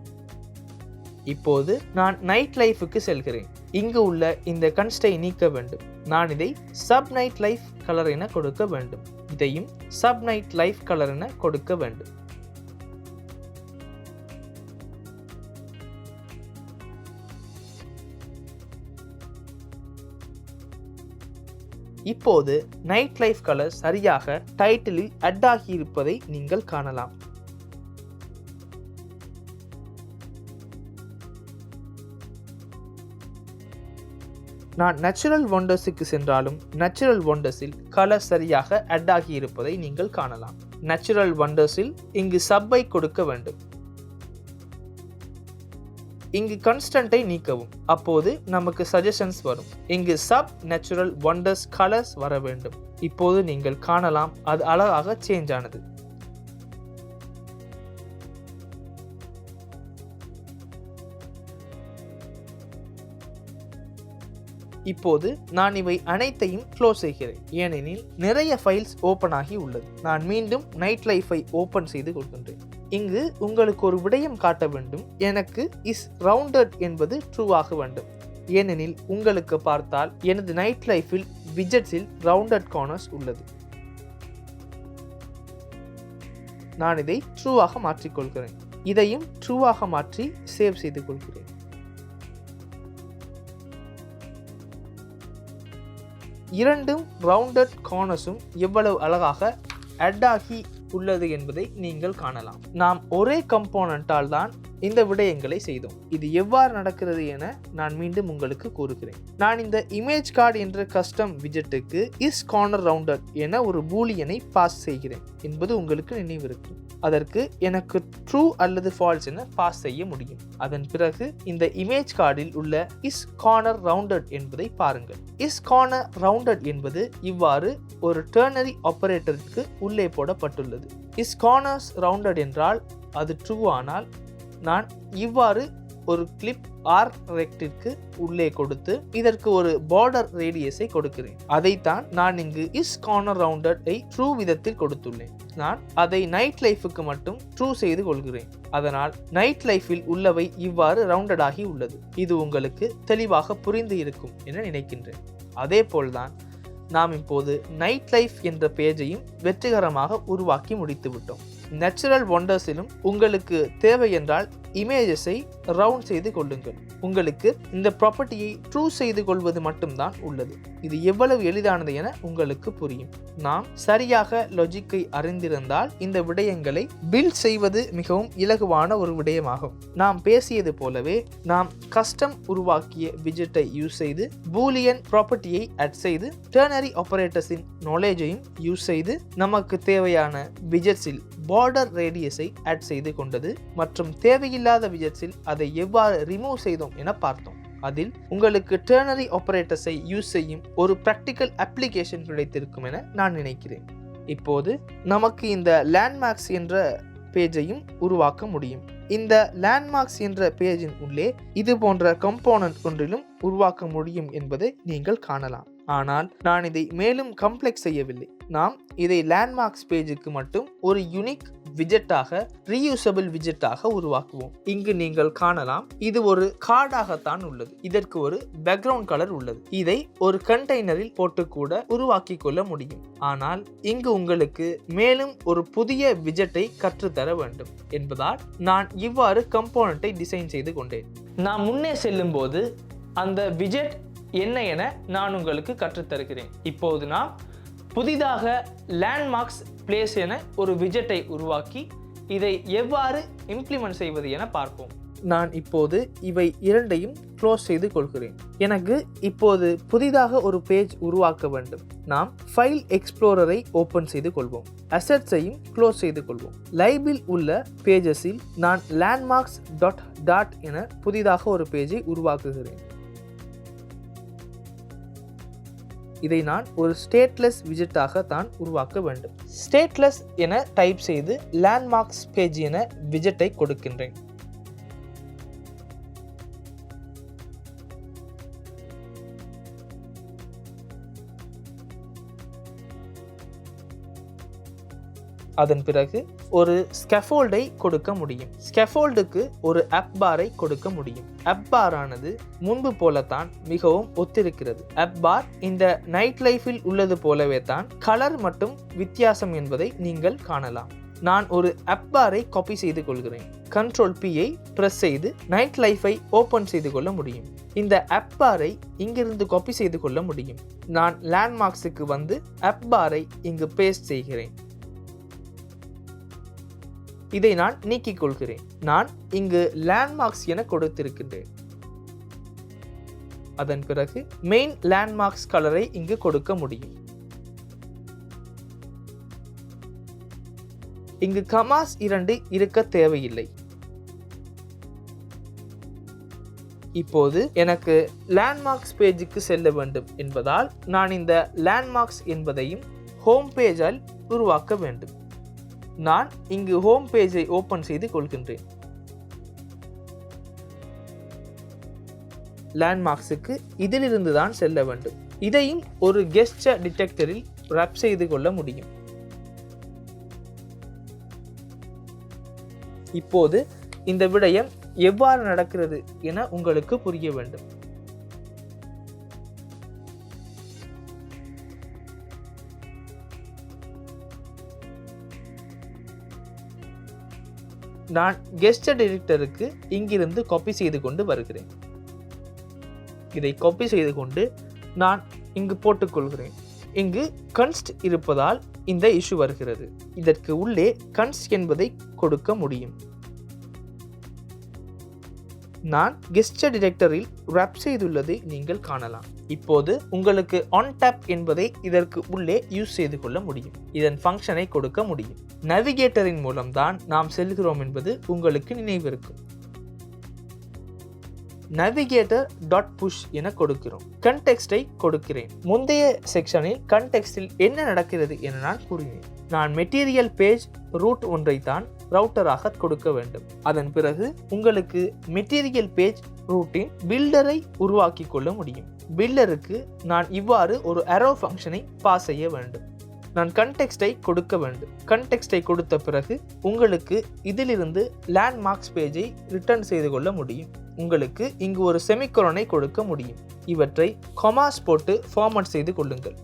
இப்போது நான் நைட் லைஃபுக்கு செல்கிறேன். இங்கு உள்ள இந்த கன்ஸ்டை நீக்க வேண்டும். நான் இதை சப் நைட் லைஃப் கலர் என கொடுக்க வேண்டும். இதையும் சப் நைட் லைஃப் கலர் என கொடுக்க வேண்டும். இப்போது நைட் லைஃப் கலர் சரியாக டைட்டிலில் அட் ஆகி இருப்பதை நீங்கள் காணலாம். நான் நேச்சுரல் ஒண்டர்ஸுக்கு சென்றாலும் நேச்சுரல் ஒண்டர்ஸில் கலர் சரியாக அட் ஆகி இருப்பதை நீங்கள் காணலாம். நேச்சுரல் ஒண்டர்ஸில் இங்கு சப்பை கொடுக்க வேண்டும். இங்கு கன்ஸ்டன்ட்டை நீக்கவும். அப்போது நமக்கு சஜஷன்ஸ் வரும். இங்கு சப் நேச்சுரல் ஒண்டர்ஸ் கலர்ஸ் வர வேண்டும். இப்போது நீங்கள் காணலாம், அது அழகாக சேஞ்ச் ஆனது. இப்போது நான் இவை அனைத்தையும் க்ளோஸ் செய்கிறேன். ஏனெனில் நிறைய ஃபைல்ஸ் ஓப்பன் ஆகி உள்ளது. நான் மீண்டும் நைட் லைஃபை ஓப்பன் செய்து கொள்கின்றேன். இங்கு உங்களுக்கு ஒரு விடயம் காட்ட வேண்டும். எனக்கு இஸ் ரவுண்டட் என்பது ட்ரூ ஆக வேண்டும். ஏனெனில் உங்களுக்கு பார்த்தால் எனது நைட் லைஃபில் விஜெட்ஸில் ரவுண்டட் கார்னர்ஸ் உள்ளது. நான் இதை ட்ரூவாக மாற்றிக்கொள்கிறேன். இதையும் ட்ரூவாக மாற்றி சேவ் செய்து கொள்கிறேன். இரண்டும் ரவுண்டட் கார்னர்ஸும் எவ்வளவு அழகாக அட் ஆகி உள்ளது என்பதை நீங்கள் காணலாம். நாம் ஒரே கம்போனண்டால் தான் இந்த விடயங்களை செய்தோம். இது எவ்வாறு நடக்கிறது என நான் மீண்டும் உங்களுக்கு கூறுகிறேன். நான் இந்த இமேஜ் கார்டு என்ற கஸ்டம் விஜெட்டுக்கு இஸ் கார்னர் ரவுண்டட் என ஒரு பூலியனை பாஸ் செய்கிறேன் என்பது உங்களுக்கு நினைவிருக்கும். அதற்கு எனக்கு ட்ரூ அல்லது ஃபால்ஸ் என பாஸ் செய்ய முடியும். அதன் பிறகு இந்த இமேஜ் கார்டில் உள்ள இஸ் கார்னர் ரவுண்டட் என்பதை பாருங்கள். இஸ் கார்னர் ரவுண்டட் என்பது இவ்வாறு ஒரு டெர்னரி ஆபரேட்டருக்கு உள்ளே போடப்பட்டுள்ளது. இஸ் கார்னர்ஸ் ரவுண்டட் என்றால் அது ட்ரூ ஆனால் நான் இவ்வாறு ஒரு கிளிப் ஆர் ரெக்டிற்கு உள்ளே கொடுத்து இதற்கு ஒரு பார்டர் ரேடியஸை கொடுக்கிறேன். அதைத்தான் நான் இங்கு இஸ் கார்னர் ரவுண்டட் ட்ரூ விதத்தில் கொடுத்துள்ளேன். நான் அதை நைட் லைஃபுக்கு மட்டும் ட்ரூ செய்து கொள்கிறேன். அதனால் நைட் லைஃபில் உள்ளவை இவ்வாறு ரவுண்டட் ஆகி உள்ளது. இது உங்களுக்கு தெளிவாக புரிந்து இருக்கும் என நினைக்கின்றேன். அதே போல்தான் நாம் இப்போது நைட் லைஃப் என்ற பேஜையும் வெற்றிகரமாக உருவாக்கி முடித்து விட்டோம். நேச்சுரல் ஒண்டர்ஸிலும் உங்களுக்கு தேவை என்றால் இமேஜஸை ரவுண்ட் செய்து கொள்ளுங்கள். உங்களுக்கு இந்த ப்ராப்பர்ட்டியை ட்ரூ செய்து கொள்வது மட்டும்தான் உள்ளது. இது எவ்வளவு எளிதானது என உங்களுக்கு புரியும். நாம் சரியாக லாஜிக்கை அறிந்திருந்தால் இந்த விடயங்களை பில்ட் செய்வது மிகவும் இலகுவான ஒரு விடயமாகும். நாம் பேசியது போலவே நாம் கஸ்டம் உருவாக்கிய விஜெட்டை யூஸ் செய்து பூலியன் ப்ராப்பர்ட்டியை ஆட் செய்து டெர்னரி ஆபரேட்டர்ஸின் நாலேஜையும் யூஸ் செய்து நமக்கு தேவையான விஜெட்ஸில் பார்டர் ரேடியஸை ஆட் செய்து கொண்டது மற்றும் தேவையில்லாத விஜெட்ஸில் அதை எவ்வாறு ரிமூவ் செய்தோம் என பார்த்தோம். அதில் உங்களுக்கு டெர்னரி ஆபரேட்டர்ஸை யூஸ் செய்யும் ஒரு பிராக்டிக்கல் அப்ளிகேஷன் கிடைத்திருக்கும் என நான் நினைக்கிறேன். இப்போது நமக்கு இந்த லேண்ட்மார்க்ஸ் என்ற பேஜையும் உருவாக்க முடியும். இந்த லேண்ட்மார்க்ஸ் என்ற பேஜின் உள்ளே இது போன்ற கம்போனன்ட் ஒன்றிலும் உருவாக்க முடியும் என்பதை நீங்கள் காணலாம். ஆனால் நான் இதை மேலும் காம்ப்ளெக்ஸ் செய்யவில்லை. நாம் இதை லேண்ட்மார்க்ஸ் பேஜுக்கு மட்டும் ஒரு யூனிக் விஜெட்டாக, ரீயூசபிள் விஜெட்டாக உருவாக்குவோம். இங்கு நீங்கள் காணலாம், இது ஒரு கார்டாகத்தான் உள்ளது. இதற்கு ஒரு பேக்ரவுண்ட் கலர் உள்ளது. இதை ஒரு கண்டெய்னரில் போட்டு கூட உருவாக்கி கொள்ள முடியும். ஆனால் இங்கு உங்களுக்கு மேலும் ஒரு புதிய விஜெட்டை கற்றுத்தர வேண்டும் என்பதால் நான் இவ்வாறு கம்போனன்ட்டை டிசைன் செய்து கொண்டேன். நான் முன்னே செல்லும் போது அந்த விஜெட் என்ன என நான் உங்களுக்கு கற்றுத்தருகிறேன். இப்போது நாம் புதிதாக லேண்ட்மார்க்ஸ் பிளேஸ் என ஒரு விஜெட்டை உருவாக்கி இதை எவ்வாறு இம்ப்ளிமெண்ட் செய்வது என பார்ப்போம். நான் இப்போது இவை இரண்டையும் க்ளோஸ் செய்து கொள்கிறேன். எனக்கு இப்போது புதிதாக ஒரு பேஜ் உருவாக்க வேண்டும். நாம் ஃபைல் எக்ஸ்ப்ளோரரை ஓப்பன் செய்து கொள்வோம். அசெட்ஸையும் க்ளோஸ் செய்து கொள்வோம். லைபில் உள்ள பேஜஸில் நான் லேண்ட்மார்க்ஸ் டாட் என புதிதாக ஒரு பேஜை உருவாக்குகிறேன். இதை நான் ஒரு ஸ்டேட்லெஸ் விஜெட்டாக தான் உருவாக்க வேண்டும். ஸ்டேட்லெஸ் என டைப் செய்து லேண்ட்மார்க்ஸ் பேஜ் என விஜெட்டை கொடுக்கின்றேன். அதன் பிறகு ஒரு ஸ்கேஃபோல்டை கொடுக்க முடியும். ஸ்கேஃபோல்டுக்கு ஒரு அப் பாரை கொடுக்க முடியும். அப் பார் ஆனது முன்பு போலத்தான் மிகவும் ஒத்திருக்கிறது. அப் பார் இந்த நைட் லைஃபில் உள்ளது போலவே தான், கலர் மட்டும் வித்தியாசம் என்பதை நீங்கள் காணலாம். நான் ஒரு அப் பாரை காப்பி செய்து கொள்கிறேன். Ctrl P-ஐ பிரஸ் செய்து நைட் லைஃபை ஓபன் செய்து கொள்ள முடியும். இந்த அப் பாரை இங்கிருந்து காப்பி செய்து கொள்ள முடியும். நான் லேண்ட்மார்க்ஸுக்கு வந்து அப் பாரை இங்கு பேஸ்ட் செய்கிறேன். இதை நான் நீக்கிக் கொள்கிறேன். நான் இங்கு லேண்ட்மார்க்ஸ் என கொடுத்திருக்கின்றேன். அதன் பிறகு மெயின் லேண்ட்மார்க்ஸ் கலரை இங்கு கொடுக்க முடியும். இங்கு கமாஸ் 2 இருக்க தேவையில்லை. இப்போது எனக்கு லேண்ட்மார்க்ஸ் பேஜுக்கு செல்ல வேண்டும் என்பதால் நான் இந்த லேண்ட்மார்க்ஸ் என்பதையும் ஹோம் பேஜால் உருவாக்க வேண்டும். நான் இங்கு ஹோம் பேஜை ஓபன் செய்து கொள்கின்றேன். லேண்ட்மார்க்ஸுக்கு இதிலிருந்து தான் செல்ல வேண்டும். இதையும் ஒரு கெஸ்டர் டிடெக்டரில் ரேப் செய்து கொள்ள முடியும். இப்போது இந்த விடயம் எவ்வாறு நடக்கிறது என உங்களுக்கு புரிய வேண்டும். நான் கெஸ்டர் டிடெக்டருக்கு இங்கிருந்து காப்பி செய்து கொண்டு வருகிறேன். இதை காப்பி செய்து கொண்டு நான் இங்கு போட்டுக்கொள்கிறேன். இங்கு கன்ஸ்ட் இருப்பதால் இந்த இஷ்யூ வருகிறது. இதற்கு உள்ளே கன்ஸ்ட் என்பதை கொடுக்க முடியும். நான் கெஸ்டர் டிடெக்டரில் ரேப் செய்துள்ளதை நீங்கள் காணலாம். இப்போது உங்களுக்கு ஆன் டாப் என்பதை இதற்கு உள்ளே யூஸ் செய்து கொள்ள முடியும். இதன் ஃபங்க்ஷனை கொடுக்க முடியும். நேவிகேட்டரின் மூலம்தான் நாம் செல்கிறோம் என்பது உங்களுக்கு நினைவிருக்கும். நேவிகேட்டர் டாட் புஷ் என கொடுக்கிறோம். கண்டெக்ஸ்டை கொடுக்கிறேன். முந்தைய செக்ஷனில் கண்டெக்ஸ்டில் என்ன நடக்கிறது என நான் கூறினேன். நான் மெட்டீரியல் பேஜ் ரூட் ஒன்றை தான் ரவுட்டராக கொடுக்க வேண்டும். அதன் பிறகு உங்களுக்கு மெட்டீரியல் பேஜ் ரூட்டின் பில்டரை உருவாக்கி கொள்ள முடியும். பில்டருக்கு நான் இவ்வாறு ஒரு அரோ ஃபங்க்ஷனை பாஸ் செய்ய வேண்டும். நான் கண்டெக்ஸ்டை கொடுக்க வேண்டும். கண்டெக்ஸ்டை கொடுத்த பிறகு உங்களுக்கு இதிலிருந்து லேண்ட்மார்க்ஸ் பேஜை ரிட்டர்ன் செய்து கொள்ள முடியும். உங்களுக்கு இங்கு ஒரு செமிகோலனை கொடுக்க முடியும். இவற்றை கொமாஸ் போட்டு ஃபார்மட் செய்து கொள்ளுங்கள்.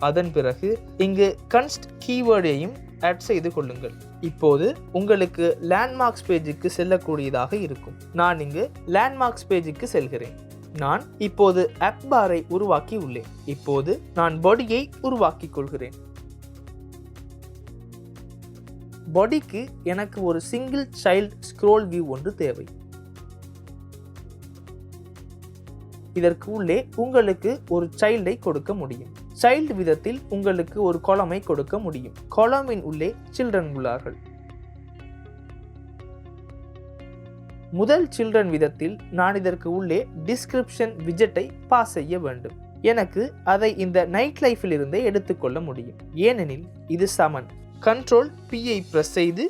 அதன் பிறகு இங்கு கன்ஸ்ட் கீவேர்டையும் ஆட் செய்து கொள்ளுங்கள். இப்போது உங்களுக்கு லேண்ட்மார்க்ஸ் பேஜுக்கு செல்லக்கூடியதாக இருக்கும். நான் இங்கு லேண்ட்மார்க்ஸ் பேஜுக்கு செல்கிறேன். நான் இப்போது அப் பாரை உருவாக்கி உள்ளேன். இப்போது நான் பாடியை உருவாக்கிக் கொள்கிறேன். பாடிக்கு எனக்கு ஒரு சிங்கிள் சைல்ட் ஸ்க்ரோல் வியூ ஒன்று தேவை. இதற்கு உள்ளே உங்களுக்கு ஒரு சைல்டை கொடுக்க முடியும். சைல்டு விதத்தில் உங்களுக்கு ஒரு காலமை கொடுக்க முடியும். காலமின் உள்ளே சில்ட்ரன் உள்ளார்கள். முதல் சில்ட்ரன் விதத்தில் நான் இதற்கு உள்ளே டிஸ்கிரிப்ஷன் விஜெட்டை பாஸ் செய்ய வேண்டும். எனக்கு அதை இந்த நைட் லைஃபில் இருந்தே எடுத்துக்கொள்ள முடியும், ஏனெனில் இது சமன். கண்ட்ரோல் P-ஐ பிரஸ் செய்து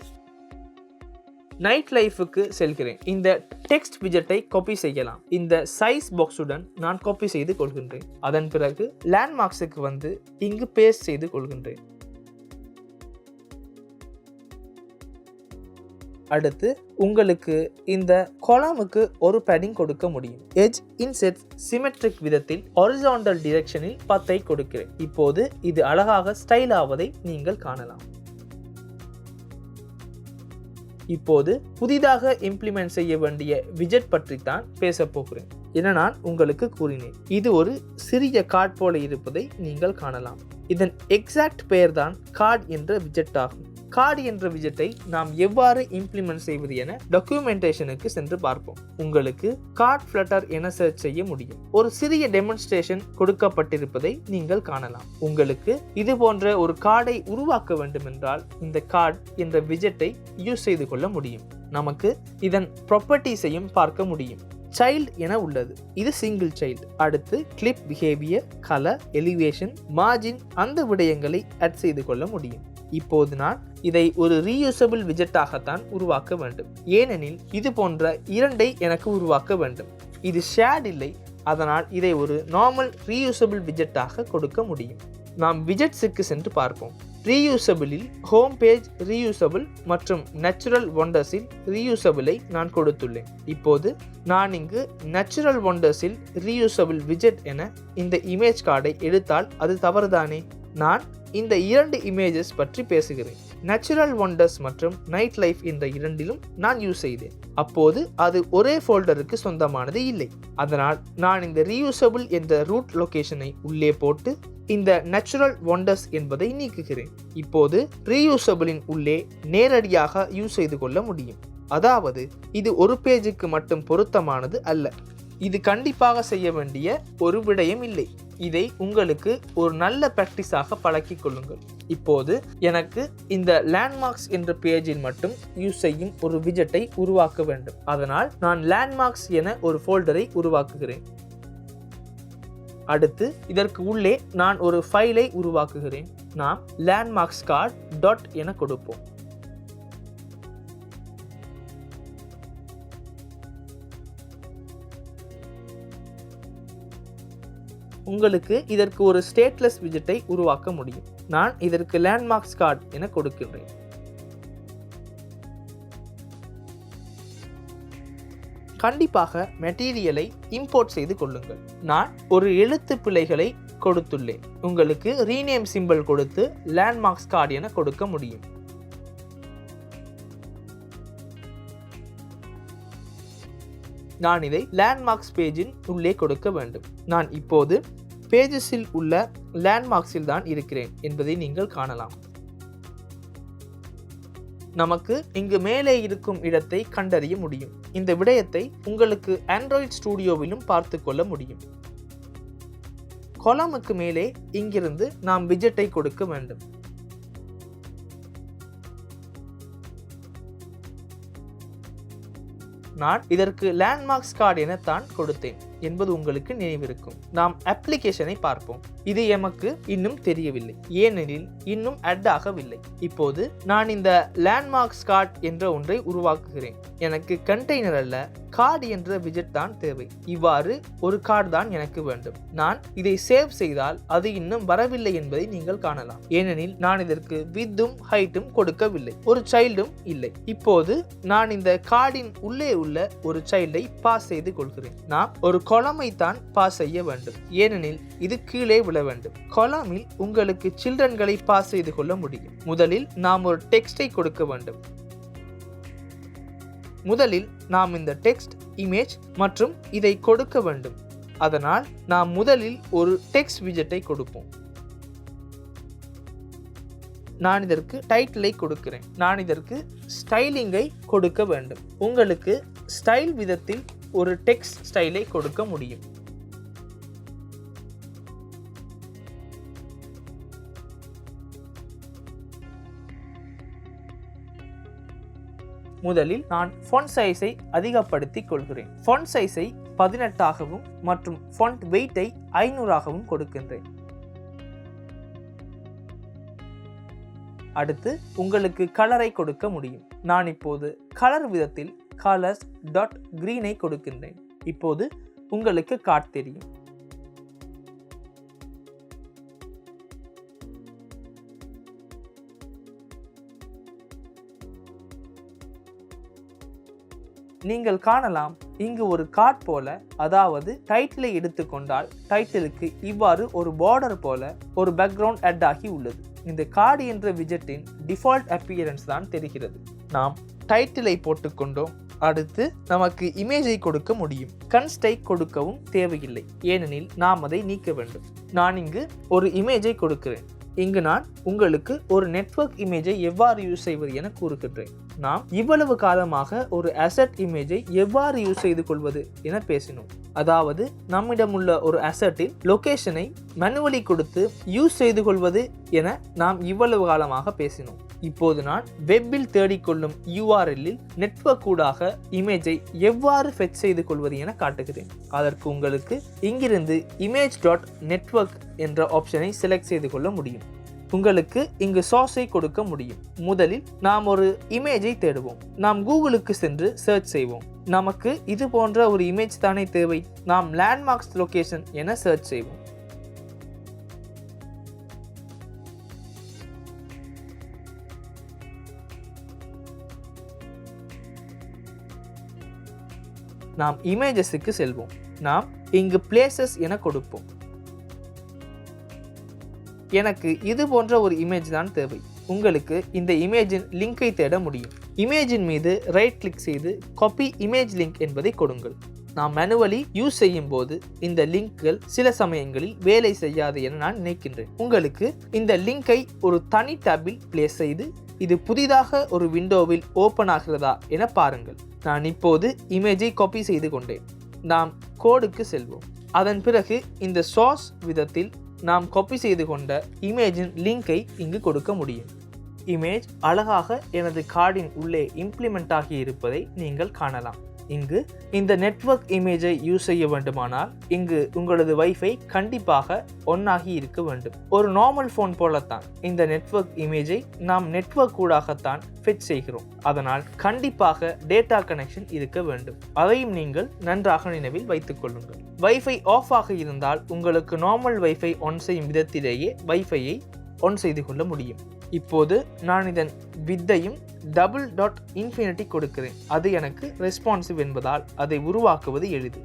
நைட் லைஃபுக்கு செல்கிறேன். இந்த டெக்ஸ்ட் விஜெட்டை காப்பி செய்யலாம். இந்த சைஸ் பாக்ஸுடன் நான் காப்பி செய்து கொள்கின்றேன். அதன் பிறகு லேண்ட்மார்க்ஸுக்கு வந்து இங்கு பேஸ்ட் செய்து கொள்கின்றேன். அடுத்து உங்களுக்கு இந்த காலமுக்கு ஒரு பேடிங் கொடுக்க முடியும். எட்ஜ் இன்செட் சிமெட்ரிக் விதத்தில் ஹாரிசான்டல் டிரெக்ஷனில் 10ஐ கொடுக்கிறேன். இப்போது இது அழகாக ஸ்டைல் ஆவதை நீங்கள் காணலாம். இப்போது புதிதாக இம்ப்ளிமெண்ட் செய்ய வேண்டிய விஜெட் பற்றி தான் பேச போகிறேன் என நான் உங்களுக்கு கூறினேன். இது ஒரு சிறிய கார்டு போல இருப்பதை நீங்கள் காணலாம். இதன் எக்ஸாக்ட் பெயர் தான் கார்டு என்ற விஜெட் ஆகும். கார்டு என்ற விஜெட்டை நாம் எவ்வாறு இம்ப்ளிமெண்ட் செய்வது என டாக்குமெண்டேஷனுக்கு சென்று பார்ப்போம். உங்களுக்கு கார்டு ஃப்ளட்டர் என சர்ச் செய்ய முடியும். ஒரு சிறிய டெமான்ஸ்ட்ரேஷன் கொடுக்கப்பட்டிருப்பதை நீங்கள் காணலாம். உங்களுக்கு இது போன்ற ஒரு கார்டை உருவாக்க வேண்டும் என்றால் இந்த கார்டு என்ற விஜெட்டை யூஸ் செய்து கொள்ள முடியும். நமக்கு இதன் ப்ராப்பர்ட்டிஸையும் பார்க்க முடியும். சைல்டு என உள்ளது, இது சிங்கிள் சைல்டு. அடுத்து clip behaviour, colour, elevation, margin, அந்த விடயங்களை ஆட் செய்து கொள்ள முடியும். இப்போது நான் இதை ஒரு ரீயூசபிள் விஜெட்டாகத்தான் உருவாக்க வேண்டும், ஏனெனில் இது போன்ற 2ஐ எனக்கு உருவாக்க வேண்டும். இது ஷேட் இல்லை, அதனால் இதை ஒரு நார்மல் ரீயூசபிள் விஜெட்டாக கொடுக்க முடியும். நாம் விஜெட்ஸுக்கு சென்று பார்ப்போம். ரீயூசபிளில் ஹோம் பேஜ் ரீயூசபிள் மற்றும் நேச்சுரல் ஒண்டர்ஸில் ரீயூசபிளை நான் கொடுத்துள்ளேன். இப்போது நான் இங்கு நேச்சுரல் ஒண்டர்ஸில் ரீயூசபிள் விஜெட் என இந்த இமேஜ் கார்டை எடுத்தால் அது தவறுதானே? நான் இந்த 2 இமேஜஸ் பற்றி பேசுகிறேன். நேச்சுரல் ஒண்டர்ஸ் மற்றும் நைட் லைஃப் என்ற இரண்டிலும் நான் யூஸ் செய்தேன். அப்போது அது ஒரே ஃபோல்டருக்கு சொந்தமானது இல்லை. அதனால் நான் இந்த ரீயூசபிள் என்ற ரூட் லொகேஷனை உள்ளே போட்டு இந்த நேச்சுரல் ஒண்டர்ஸ் என்பதை நீக்குகிறேன். இப்போது ரீயூசபிளின் உள்ளே நேரடியாக யூஸ் செய்து கொள்ள முடியும். அதாவது இது ஒரு பேஜுக்கு மட்டும் பொருத்தமானது அல்ல. இது கண்டிப்பாக செய்ய வேண்டிய ஒரு விடயம் இல்லை. இதை உங்களுக்கு ஒரு நல்ல பிராக்டிஸாக பழக்கிக் கொள்ளுங்கள். இப்போது எனக்கு இந்த லேண்ட்மார்க்ஸ் என்ற பேஜில் மட்டும் யூஸ் செய்யும் ஒரு விஜெட்டை உருவாக்க வேண்டும். அதனால் நான் லேண்ட்மார்க்ஸ் என ஒரு ஃபோல்டரை உருவாக்குகிறேன். அடுத்து இதற்கு உள்ளே நான் ஒரு ஃபைலை உருவாக்குகிறேன். நாம் லேண்ட்மார்க்ஸ் கார்டு டாட் என கொடுப்போம். உங்களுக்கு இதற்கு ஒரு ஸ்டேட்லெஸ் விஜெட்டை உருவாக்க முடியும். நான் இதற்கு லேண்ட்மார்க்ஸ் கார்டு என கொடுக்கின்றேன். கண்டிப்பாக மெட்டீரியலை இம்போர்ட் செய்து கொள்ளுங்கள். நான் ஒரு எழுத்து பிழைகளை கொடுத்துள்ளேன். உங்களுக்கு ரீநேம் சிம்பிள் கொடுத்து லேண்ட்மார்க்ஸ் கார்டு என கொடுக்க முடியும். நான் இதை லேண்ட்மார்க்ஸ் பேஜின் உள்ளே கொடுக்க வேண்டும். நான் இப்போது பேஜஸில் உள்ள லேண்ட்மார்க்ஸில் தான் இருக்கிறேன் என்பதை நீங்கள் காணலாம். நமக்கு இங்கு மேலே இருக்கும் இடத்தை கண்டறிய முடியும். இந்த விடயத்தை உங்களுக்கு ஆண்ட்ராய்டு ஸ்டுடியோவிலும் பார்த்து கொள்ள முடியும். காலமுக்கு மேலே இங்கிருந்து நாம் விஜெட்டை கொடுக்க வேண்டும். நான் இதற்கு லேண்ட்மார்க்ஸ் கார்டு என தான் கொடுத்தேன் என்பது உங்களுக்கு நினைவிருக்கும். நாம் அப்ளிகேஷனை பார்ப்போம். இது எமக்கு இன்னும் தெரியவில்லை, ஏனெனில் இன்னும் ஆட் ஆகவில்லை. இப்போது நான் இந்த லேண்ட்மார்க்ஸ் கார்டு என்ற ஒன்றை உருவாக்குகிறேன். எனக்கு கண்டெய்னர் அல்ல, கார்டு என்ற விஜெட் தான் தேவை. இவ்வாறு ஒரு கார்டு தான் எனக்கு வேண்டும். நான் இதை சேவ் செய்தால் அது இன்னும் வரவில்லை என்பதை நீங்கள் காணலாம், ஏனெனில் நான் இதற்கு வித்தும் ஹைட்டும் கொடுக்கவில்லை, ஒரு சைல்டும் இல்லை. இப்போது நான் இந்த கார்டின் உள்ளே உள்ள ஒரு சைல்டை பாஸ் செய்து கொள்கிறேன். நாம் ஒரு காலமை தான் பாஸ் செய்ய வேண்டும், ஏனெனில் இது கீழே விழ வேண்டும். காலமில் உங்களுக்கு சில்ட்ரன்களை பாஸ் செய்து கொள்ள முடியும். முதலில் நாம் ஒரு டெக்ஸ்டை கொடுக்க வேண்டும். முதலில் நாம் இந்த டெக்ஸ்ட், இமேஜ் மற்றும் இதை கொடுக்க வேண்டும். அதனால் நாம் முதலில் ஒரு டெக்ஸ்ட் விஜெட்டை கொடுப்போம். நான் இதற்கு டைட்டிலை கொடுக்கிறேன். நான் இதற்கு ஸ்டைலிங்கை கொடுக்க வேண்டும். உங்களுக்கு ஸ்டைல் விதத்தில் ஒரு டெக்ஸ்ட் ஸ்டைலை கொடுக்க முடியும். முதலில் நான் ஃபாண்ட் சைஸை அதிகப்படுத்திக் கொள்கிறேன். ஃபாண்ட் சைஸை 18ஆகவும் மற்றும் ஃபாண்ட் வெயிட்டை 500ஆகவும் கொடுக்கின்றேன். அடுத்து உங்களுக்கு கலரை கொடுக்க முடியும். நான் இப்போது கலர் விதத்தில் colors.green கொடுக்கின்றேன். இப்போது உங்களுக்கு கார்ட் தெரியும். நீங்கள் காணலாம், இங்கு ஒரு கார்ட் போல, அதாவது டைட்டிலை எடுத்துக்கொண்டால் டைட்டிலுக்கு இவ்வாறு ஒரு பார்டர் போல ஒரு பேக்ரவுண்ட் ஆட் ஆகி உள்ளது. இந்த கார்டு என்ற விஜெட்டின் டிஃபால்ட் அப்பியரன்ஸ் தான் தெரிகிறது. நாம் டைட்டிலை போட்டுக்கொண்டோம். அடுத்து நமக்கு இமேஜை கொடுக்க முடியும். கன்ஸ்டை கொடுக்கவும் தேவையில்லை, ஏனெனில் நாம் அதை நீக்க வேண்டும். நான் இங்கு ஒரு இமேஜை கொடுக்கிறேன். இங்கு நான் உங்களுக்கு ஒரு நெட்வொர்க் இமேஜை எவ்வாறு யூஸ் செய்வது என கூறுகின்றேன். நாம் இவ்வளவு காலமாக ஒரு அசெட் இமேஜை எவ்வாறு யூஸ் செய்து கொள்வது என பேசினோம். அதாவது நம்மிடம் உள்ள ஒரு அசெட்டில் லொகேஷனை மேனுவலி கொடுத்து யூஸ் செய்து கொள்வது என நாம் இவ்வளவு காலமாக பேசினோம். இப்போது நான் வெப்பில் தேடிக்கொள்ளும் URL-இல் நெட்வொர்க் ஊடாக இமேஜை எவ்வாறு ஃபெச் செய்து கொள்வது என காட்டுகிறேன். அதற்கு உங்களுக்கு இங்கிருந்து image.network என்ற ஆப்ஷனை செலக்ட் செய்து கொள்ள முடியும். உங்களுக்கு இங்கு சோர்ஸை கொடுக்க முடியும். முதலில் நாம் ஒரு இமேஜை தேடுவோம். நாம் கூகுளுக்கு சென்று சர்ச் செய்வோம். நமக்கு இது போன்ற ஒரு இமேஜ் தானே தேவை. நாம் லேண்ட்மார்க்ஸ் லொகேஷன் என சர்ச் செய்வோம். நாம் இமேஜஸுக்கு செல்வோம். நாம் இங்கு பிளேசஸ் என கொடுப்போம். எனக்கு இது போன்ற ஒரு இமேஜ் தான் தேவை. உங்களுக்கு இந்த இமேஜின் லிங்கை தேட முடியும். இமேஜின் மீது ரைட் கிளிக் செய்து காப்பி இமேஜ் லிங்க் என்பதை கொடுங்கள். நாம் மேனுவலி யூஸ் செய்யும் போது இந்த லிங்க்கள் சில சமயங்களில் வேலை செய்யாது என நான் நினைக்கின்றேன். உங்களுக்கு இந்த லிங்கை ஒரு தனி டேபில் பிளேஸ் செய்து இது புதிதாக ஒரு விண்டோவில் ஓப்பன் ஆகிறதா என பாருங்கள். நான் இப்போது இமேஜை காப்பி செய்து கொண்டேன். நாம் கோடுக்கு செல்வோம். அதன் பிறகு இந்த சோர்ஸ் விதத்தில் நாம் காப்பி செய்து கொண்ட இமேஜின் லிங்கை இங்கு கொடுக்க முடியும். இமேஜ் அழகாக எனது கார்டின் உள்ளே இம்ப்ளிமெண்ட் ஆகி இருப்பதை நீங்கள் காணலாம். இங்கு இந்த நெட்வொர்க் இமேஜை யூஸ் செய்ய வேண்டுமானால் இங்கு உங்களது வைஃபை கண்டிப்பாக ஒன் ஆகி இருக்க வேண்டும். ஒரு நார்மல் ஃபோன் போலத்தான் இந்த நெட்வொர்க் இமேஜை நாம் நெட்வொர்க் ஊடாகத்தான் ஃபெச் செய்கிறோம். அதனால் கண்டிப்பாக டேட்டா கனெக்ஷன் இருக்க வேண்டும். அதையும் நீங்கள் நன்றாக நினைவில் வைத்துக் கொள்ளுங்கள். வைஃபை ஆஃப் ஆக இருந்தால் உங்களுக்கு நார்மல் வைஃபை ஆன் செய்யும் விதத்திலேயே வைஃபையை ஆன் செய்து கொள்ள முடியும். இப்போது நான் இதன் வித்தையும் $.infinity கொடுக்கிறேன். அது எனக்கு ரெஸ்பான்சிவ் என்பதால் அதை உருவாக்குவது எளிது.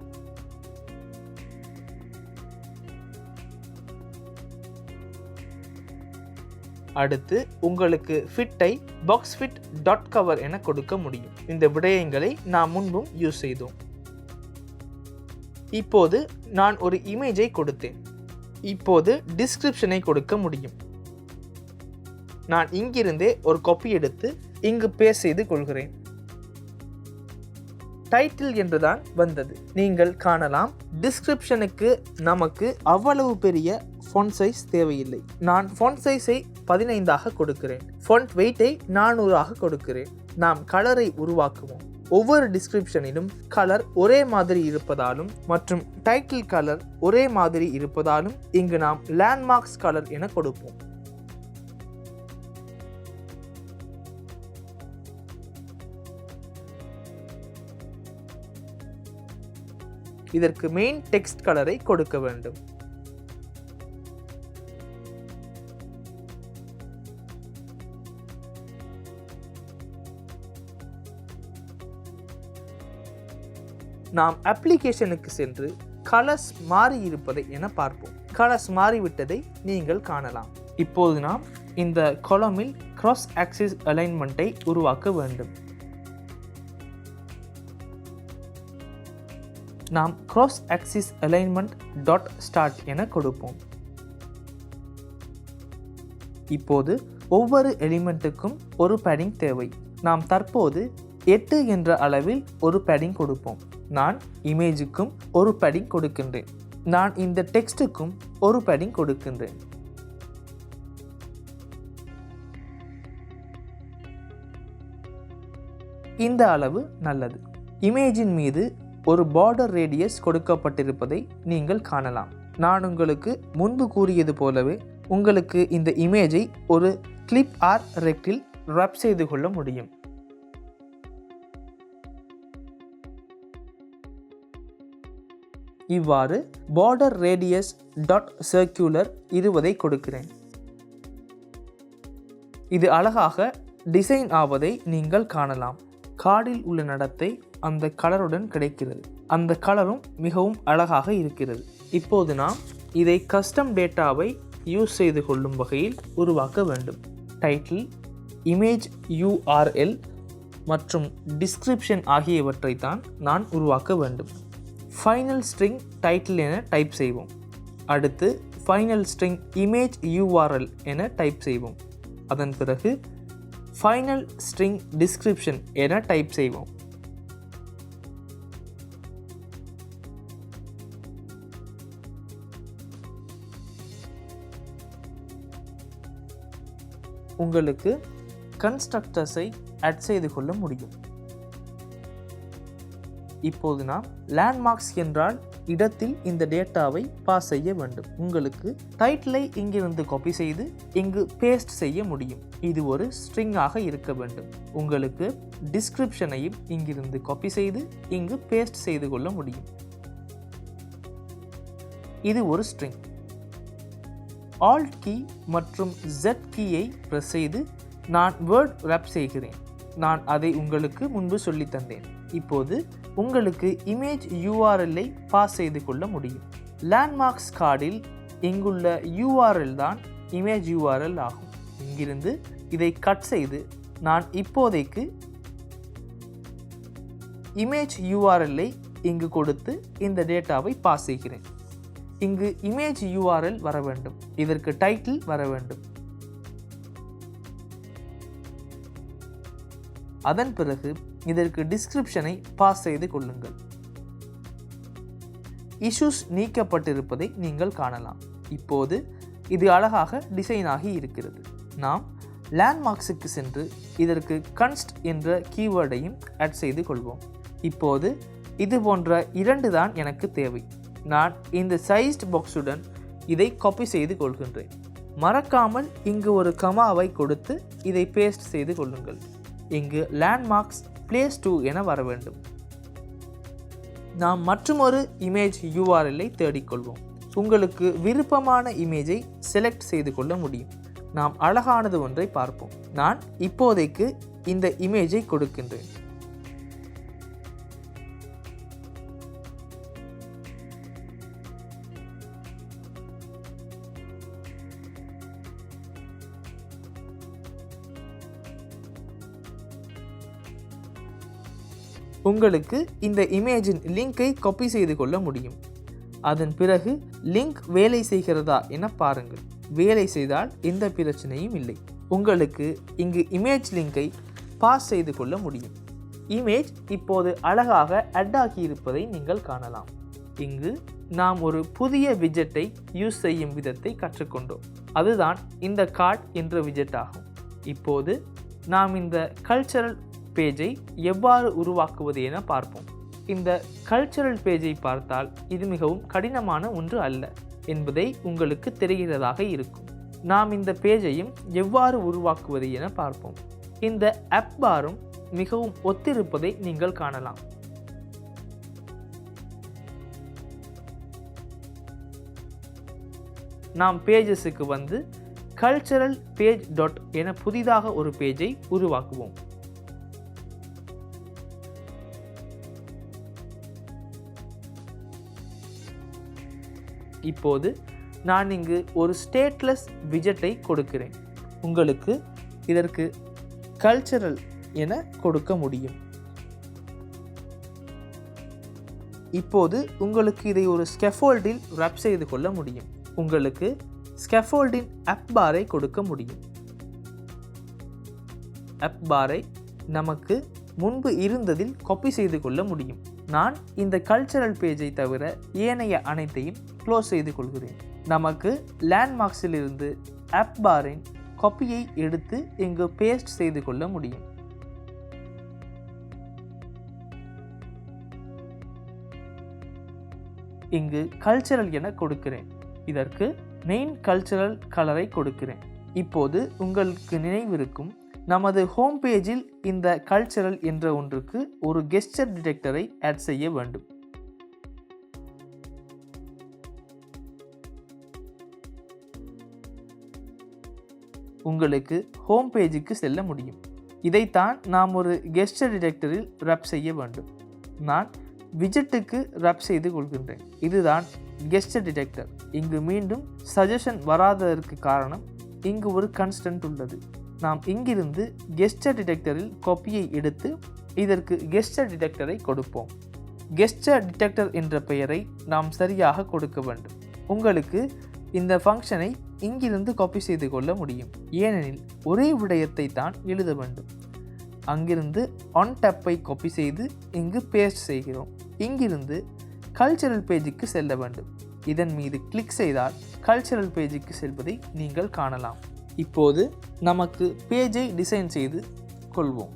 அடுத்து உங்களுக்கு ஃபிட்டை boxfit.cover என கொடுக்க முடியும். இந்த விடயங்களை நாம் முன்பும் யூஸ் செய்தோம். இப்போது நான் ஒரு இமேஜை கொடுத்தேன். இப்போது டிஸ்கிரிப்ஷனை கொடுக்க முடியும். நான் இங்கிருந்தே ஒரு காப்பி எடுத்து இங்கு பேஸ்ட் செய்து கொள்கிறேன். டைட்டில் என்றுதான் வந்தது. நீங்கள் காணலாம், டிஸ்கிரிப்ஷனுக்கு நமக்கு அவ்வளவு பெரிய ஃபாண்ட் சைஸ் தேவையில்லை. நான் ஃபாண்ட் சைஸை 15ஆக கொடுக்கிறேன். ஃபாண்ட் வெயிட்டை 400ஆக கொடுக்கிறேன். நாம் கலரை உருவாக்குவோம். ஒவ்வொரு டிஸ்கிரிப்ஷனிலும் கலர் ஒரே மாதிரி இருப்பதாலும் மற்றும் டைட்டில் கலர் ஒரே மாதிரி இருப்பதாலும் இங்கு நாம் லேண்ட்மார்க்ஸ் கலர் என கொடுப்போம். இதற்கு மெயின் டெக்ஸ்ட் கலரை கொடுக்க வேண்டும். நாம் அப்ளிகேஷனுக்கு சென்று கலர்ஸ் மாறி இருப்பதை என பார்ப்போம். கலர்ஸ் மாறிவிட்டதை நீங்கள் காணலாம். இப்போது நாம் இந்த காலமில் கிராஸ் ஆக்சிஸ் அலைன்மெண்ட்டை உருவாக்க வேண்டும். நாம் cross axis alignment dot start என கொடுப்போம். இப்போது ஒவ்வொரு எலிமெண்ட்டுக்கும் ஒரு பேடிங் தேவை. நாம் தற்போது 8 என்ற அளவில் ஒரு பேடிங் கொடுப்போம். நான் இமேஜுக்கும் ஒரு பேடிங் கொடுக்கின்றேன். நான் இந்த டெக்ஸ்டுக்கும் ஒரு பேடிங் கொடுக்கின்றேன். இந்த அளவு நல்லது. இமேஜின் மீது ஒரு பார்டர் ரேடியஸ் கொடுக்கப்பட்டிருப்பதை நீங்கள் காணலாம். நான் உங்களுக்கு முன்பு கூறியது போலவே உங்களுக்கு இந்த இமேஜை ஒரு கிளிப் ஆர் ரெக்டில் ரப் செய்து கொள்ள முடியும். இவ்வாறு பார்டர் ரேடியஸ் டாட் சர்க்குலர் 20 கொடுக்கிறேன். இது அழகாக டிசைன் ஆவதை நீங்கள் காணலாம். கார்டில் உள்ள நடத்தை அந்த கலருடன் கிடைக்கிறது. அந்த கலரும் மிகவும் அழகாக இருக்கிறது. இப்போது நாம் இதை கஸ்டம் டேட்டாவை யூஸ் செய்து கொள்ளும் வகையில் உருவாக்க வேண்டும். டைட்டில், இமேஜ் URL மற்றும் டிஸ்கிரிப்ஷன் ஆகியவற்றை தான் நான் உருவாக்க வேண்டும். ஃபைனல் ஸ்ட்ரிங் டைட்டில் என டைப் செய்வோம். அடுத்து ஃபைனல் ஸ்ட்ரிங் இமேஜ் URL என டைப் செய்வோம். அதன் பிறகு ஃபைனல் ஸ்ட்ரிங் டிஸ்கிரிப்ஷன் என டைப் செய்வோம். உங்களுக்கு கன்ஸ்ட்ரக்டர்ஸை ஆட் செய்து கொள்ள முடியும். இப்போது நாம் லேண்ட்மார்க்ஸ் என்றால் இடத்தில் இந்த டேட்டாவை பாஸ் செய்ய வேண்டும். உங்களுக்கு டைட்டிலை இங்கிருந்து காப்பி செய்து இங்கு பேஸ்ட் செய்ய முடியும். இது ஒரு ஸ்ட்ரிங்காக இருக்க வேண்டும். உங்களுக்கு டிஸ்கிரிப்ஷனையும் இங்கிருந்து காப்பி செய்து இங்கு பேஸ்ட் செய்து கொள்ள முடியும். இது ஒரு ஸ்ட்ரிங். ஆல்ட் கீ மற்றும் Z கீயை பிரஸ் செய்து நான் வேர்ட் ரேப் செய்கிறேன். நான் அதை உங்களுக்கு முன்பு சொல்லி தந்தேன். இப்போது உங்களுக்கு இமேஜ் URL-ஐ பாஸ் செய்து கொள்ள முடியும். லேண்ட்மார்க்ஸ் கார்டில் இங்குள்ள URL தான் இமேஜ் URL ஆகும். இங்கிருந்து இதை கட் செய்து நான் இப்போதைக்கு இமேஜ் URL-ஐ இங்கு கொடுத்து இந்த டேட்டாவை பாஸ் செய்கிறேன். இங்கு இமேஜ் URL வர வேண்டும். இதற்கு டைட்டில் வர வேண்டும். அதன் பிறகு இதற்கு டிஸ்கிரிப்ஷனை பாஸ் செய்து கொள்ளுங்கள். இஷ்யூஸ் நீக்கப்பட்டிருப்பதை நீங்கள் காணலாம். இப்போது இது அழகாக டிசைன் ஆகி இருக்கிறது. நாம் லேண்ட்மார்க்ஸுக்கு சென்று இதற்கு கன்ஸ்ட் என்ற கீவேர்டையும் ஆட் செய்து கொள்வோம். இப்போது இது போன்ற 2 தான் எனக்கு தேவை. நான் இந்த சைஸ்ட் பாக்ஸுடன் இதை காப்பி செய்து கொள்கின்றேன். மறக்காமல் இங்கு ஒரு கமாவை கொடுத்து இதை பேஸ்ட் செய்து கொள்ளுங்கள். இங்கு லேண்ட்மார்க்ஸ் பிளேஸ் 2 என வர வேண்டும். நாம் மற்றொரு இமேஜ் URL-ஐ தேடிக்கொள்வோம். உங்களுக்கு விருப்பமான இமேஜை செலக்ட் செய்து கொள்ள முடியும். நாம் அழகானது ஒன்றை பார்ப்போம். நான் இப்போதைக்கு இந்த இமேஜை கொடுக்கின்றேன். உங்களுக்கு இந்த இமேஜின் லிங்கை காப்பி செய்து கொள்ள முடியும். அதன் பிறகு லிங்க் வேலை செய்கிறதா என பாருங்கள். வேலை செய்தால் எந்த பிரச்சனையும் இல்லை. உங்களுக்கு இங்கு இமேஜ் லிங்கை பாஸ் செய்து கொள்ள முடியும். இமேஜ் இப்போது அழகாக அட் ஆகியிருப்பதை நீங்கள் காணலாம். இங்கு நாம் ஒரு புதிய விஜெட்டை யூஸ் செய்யும் விதத்தை கற்றுக்கொண்டோம். அதுதான் இந்த கார்ட் என்ற விஜெட் ஆகும். இப்போது நாம் இந்த கல்ச்சரல் பேஜை எவ்வாறு உருவாக்குவது என பார்ப்போம். இந்த கல்ச்சரல் பேஜை பார்த்தால் இது மிகவும் கடினமான ஒன்று அல்ல என்பதை உங்களுக்கு தெரிகிறதாக இருக்கும். நாம் இந்த பேஜையும் எவ்வாறு உருவாக்குவது என பார்ப்போம். இந்த ஆப் பாரும் மிகவும் ஒத்திருப்பதை நீங்கள் காணலாம். நாம் பேஜஸுக்கு வந்து கல்ச்சரல் பேஜ் டாட் என புதிதாக ஒரு பேஜை உருவாக்குவோம். இப்போது நான் இங்கு ஒரு ஸ்டேட்லெஸ் விஜெட்டை கொடுக்கிறேன். உங்களுக்கு இதற்கு கல்ச்சரல் என கொடுக்க முடியும். இப்போது உங்களுக்கு இதை ஒரு ஸ்கேஃபோல்டில் ரேப் செய்து கொள்ள முடியும். உங்களுக்கு ஸ்கேஃபோல்டின் ஆப் பாரை கொடுக்க முடியும். ஆப் பாரை நமக்கு முன்பு இருந்ததில் காப்பி செய்து கொள்ள முடியும். நான் இந்த கல்ச்சரல் பேஜை தவிர ஏனைய அனைத்தையும் க்ளோஸ் செய்து கொள்கிறேன். நமக்கு லேண்ட்மார்க்ஸில் இருந்து ஆப் பாரின் காப்பியை எடுத்து இங்கு பேஸ்ட் செய்து கொள்ள முடியும். இங்கு கல்ச்சரல் என கொடுக்கிறேன். இதற்கு மெயின் கல்ச்சரல் கலரை கொடுக்கிறேன். இப்போது உங்களுக்கு நினைவிருக்கும், நமது ஹோம் பேஜில் இந்த கல்ச்சரல் என்ற ஒன்றுக்கு ஒரு கெஸ்டர் டிடெக்டரை ஆட் செய்ய வேண்டும். உங்களுக்கு ஹோம் பேஜுக்கு செல்ல முடியும். இதைத்தான் நாம் ஒரு கெஸ்டர் டிடெக்டரில் ரப் செய்ய வேண்டும். நான் விஜெட்டுக்கு ரப் செய்து கொள்கின்றேன். இதுதான் கெஸ்டர் டிடெக்டர். இங்கு மீண்டும் சஜஷன் வராததற்கு காரணம், இங்கு ஒரு கன்ஸ்டன்ட் உள்ளது. நாம் இங்கிருந்து கெஸ்டர் டிடெக்டரில் காப்பியை எடுத்து இதற்கு கெஸ்டர் டிடெக்டரை கொடுப்போம். கெஸ்டர் டிடெக்டர் என்ற பெயரை நாம் சரியாக கொடுக்க வேண்டும். உங்களுக்கு இந்த ஃபங்க்ஷனை இங்கிருந்து காப்பி செய்து கொள்ள முடியும். ஏனெனில் ஒரே விடயத்தை தான் எழுத வேண்டும். அங்கிருந்து ஆன் டேப்பை காப்பி செய்து இங்கு பேஸ்ட் செய்கிறோம். இங்கிருந்து கல்ச்சரல் பேஜுக்கு செல்ல வேண்டும். இதன் மீது கிளிக் செய்தால் கல்ச்சரல் பேஜுக்கு செல்வதை நீங்கள் காணலாம். இப்போது நமக்கு பேஜை டிசைன் செய்து கொள்வோம்.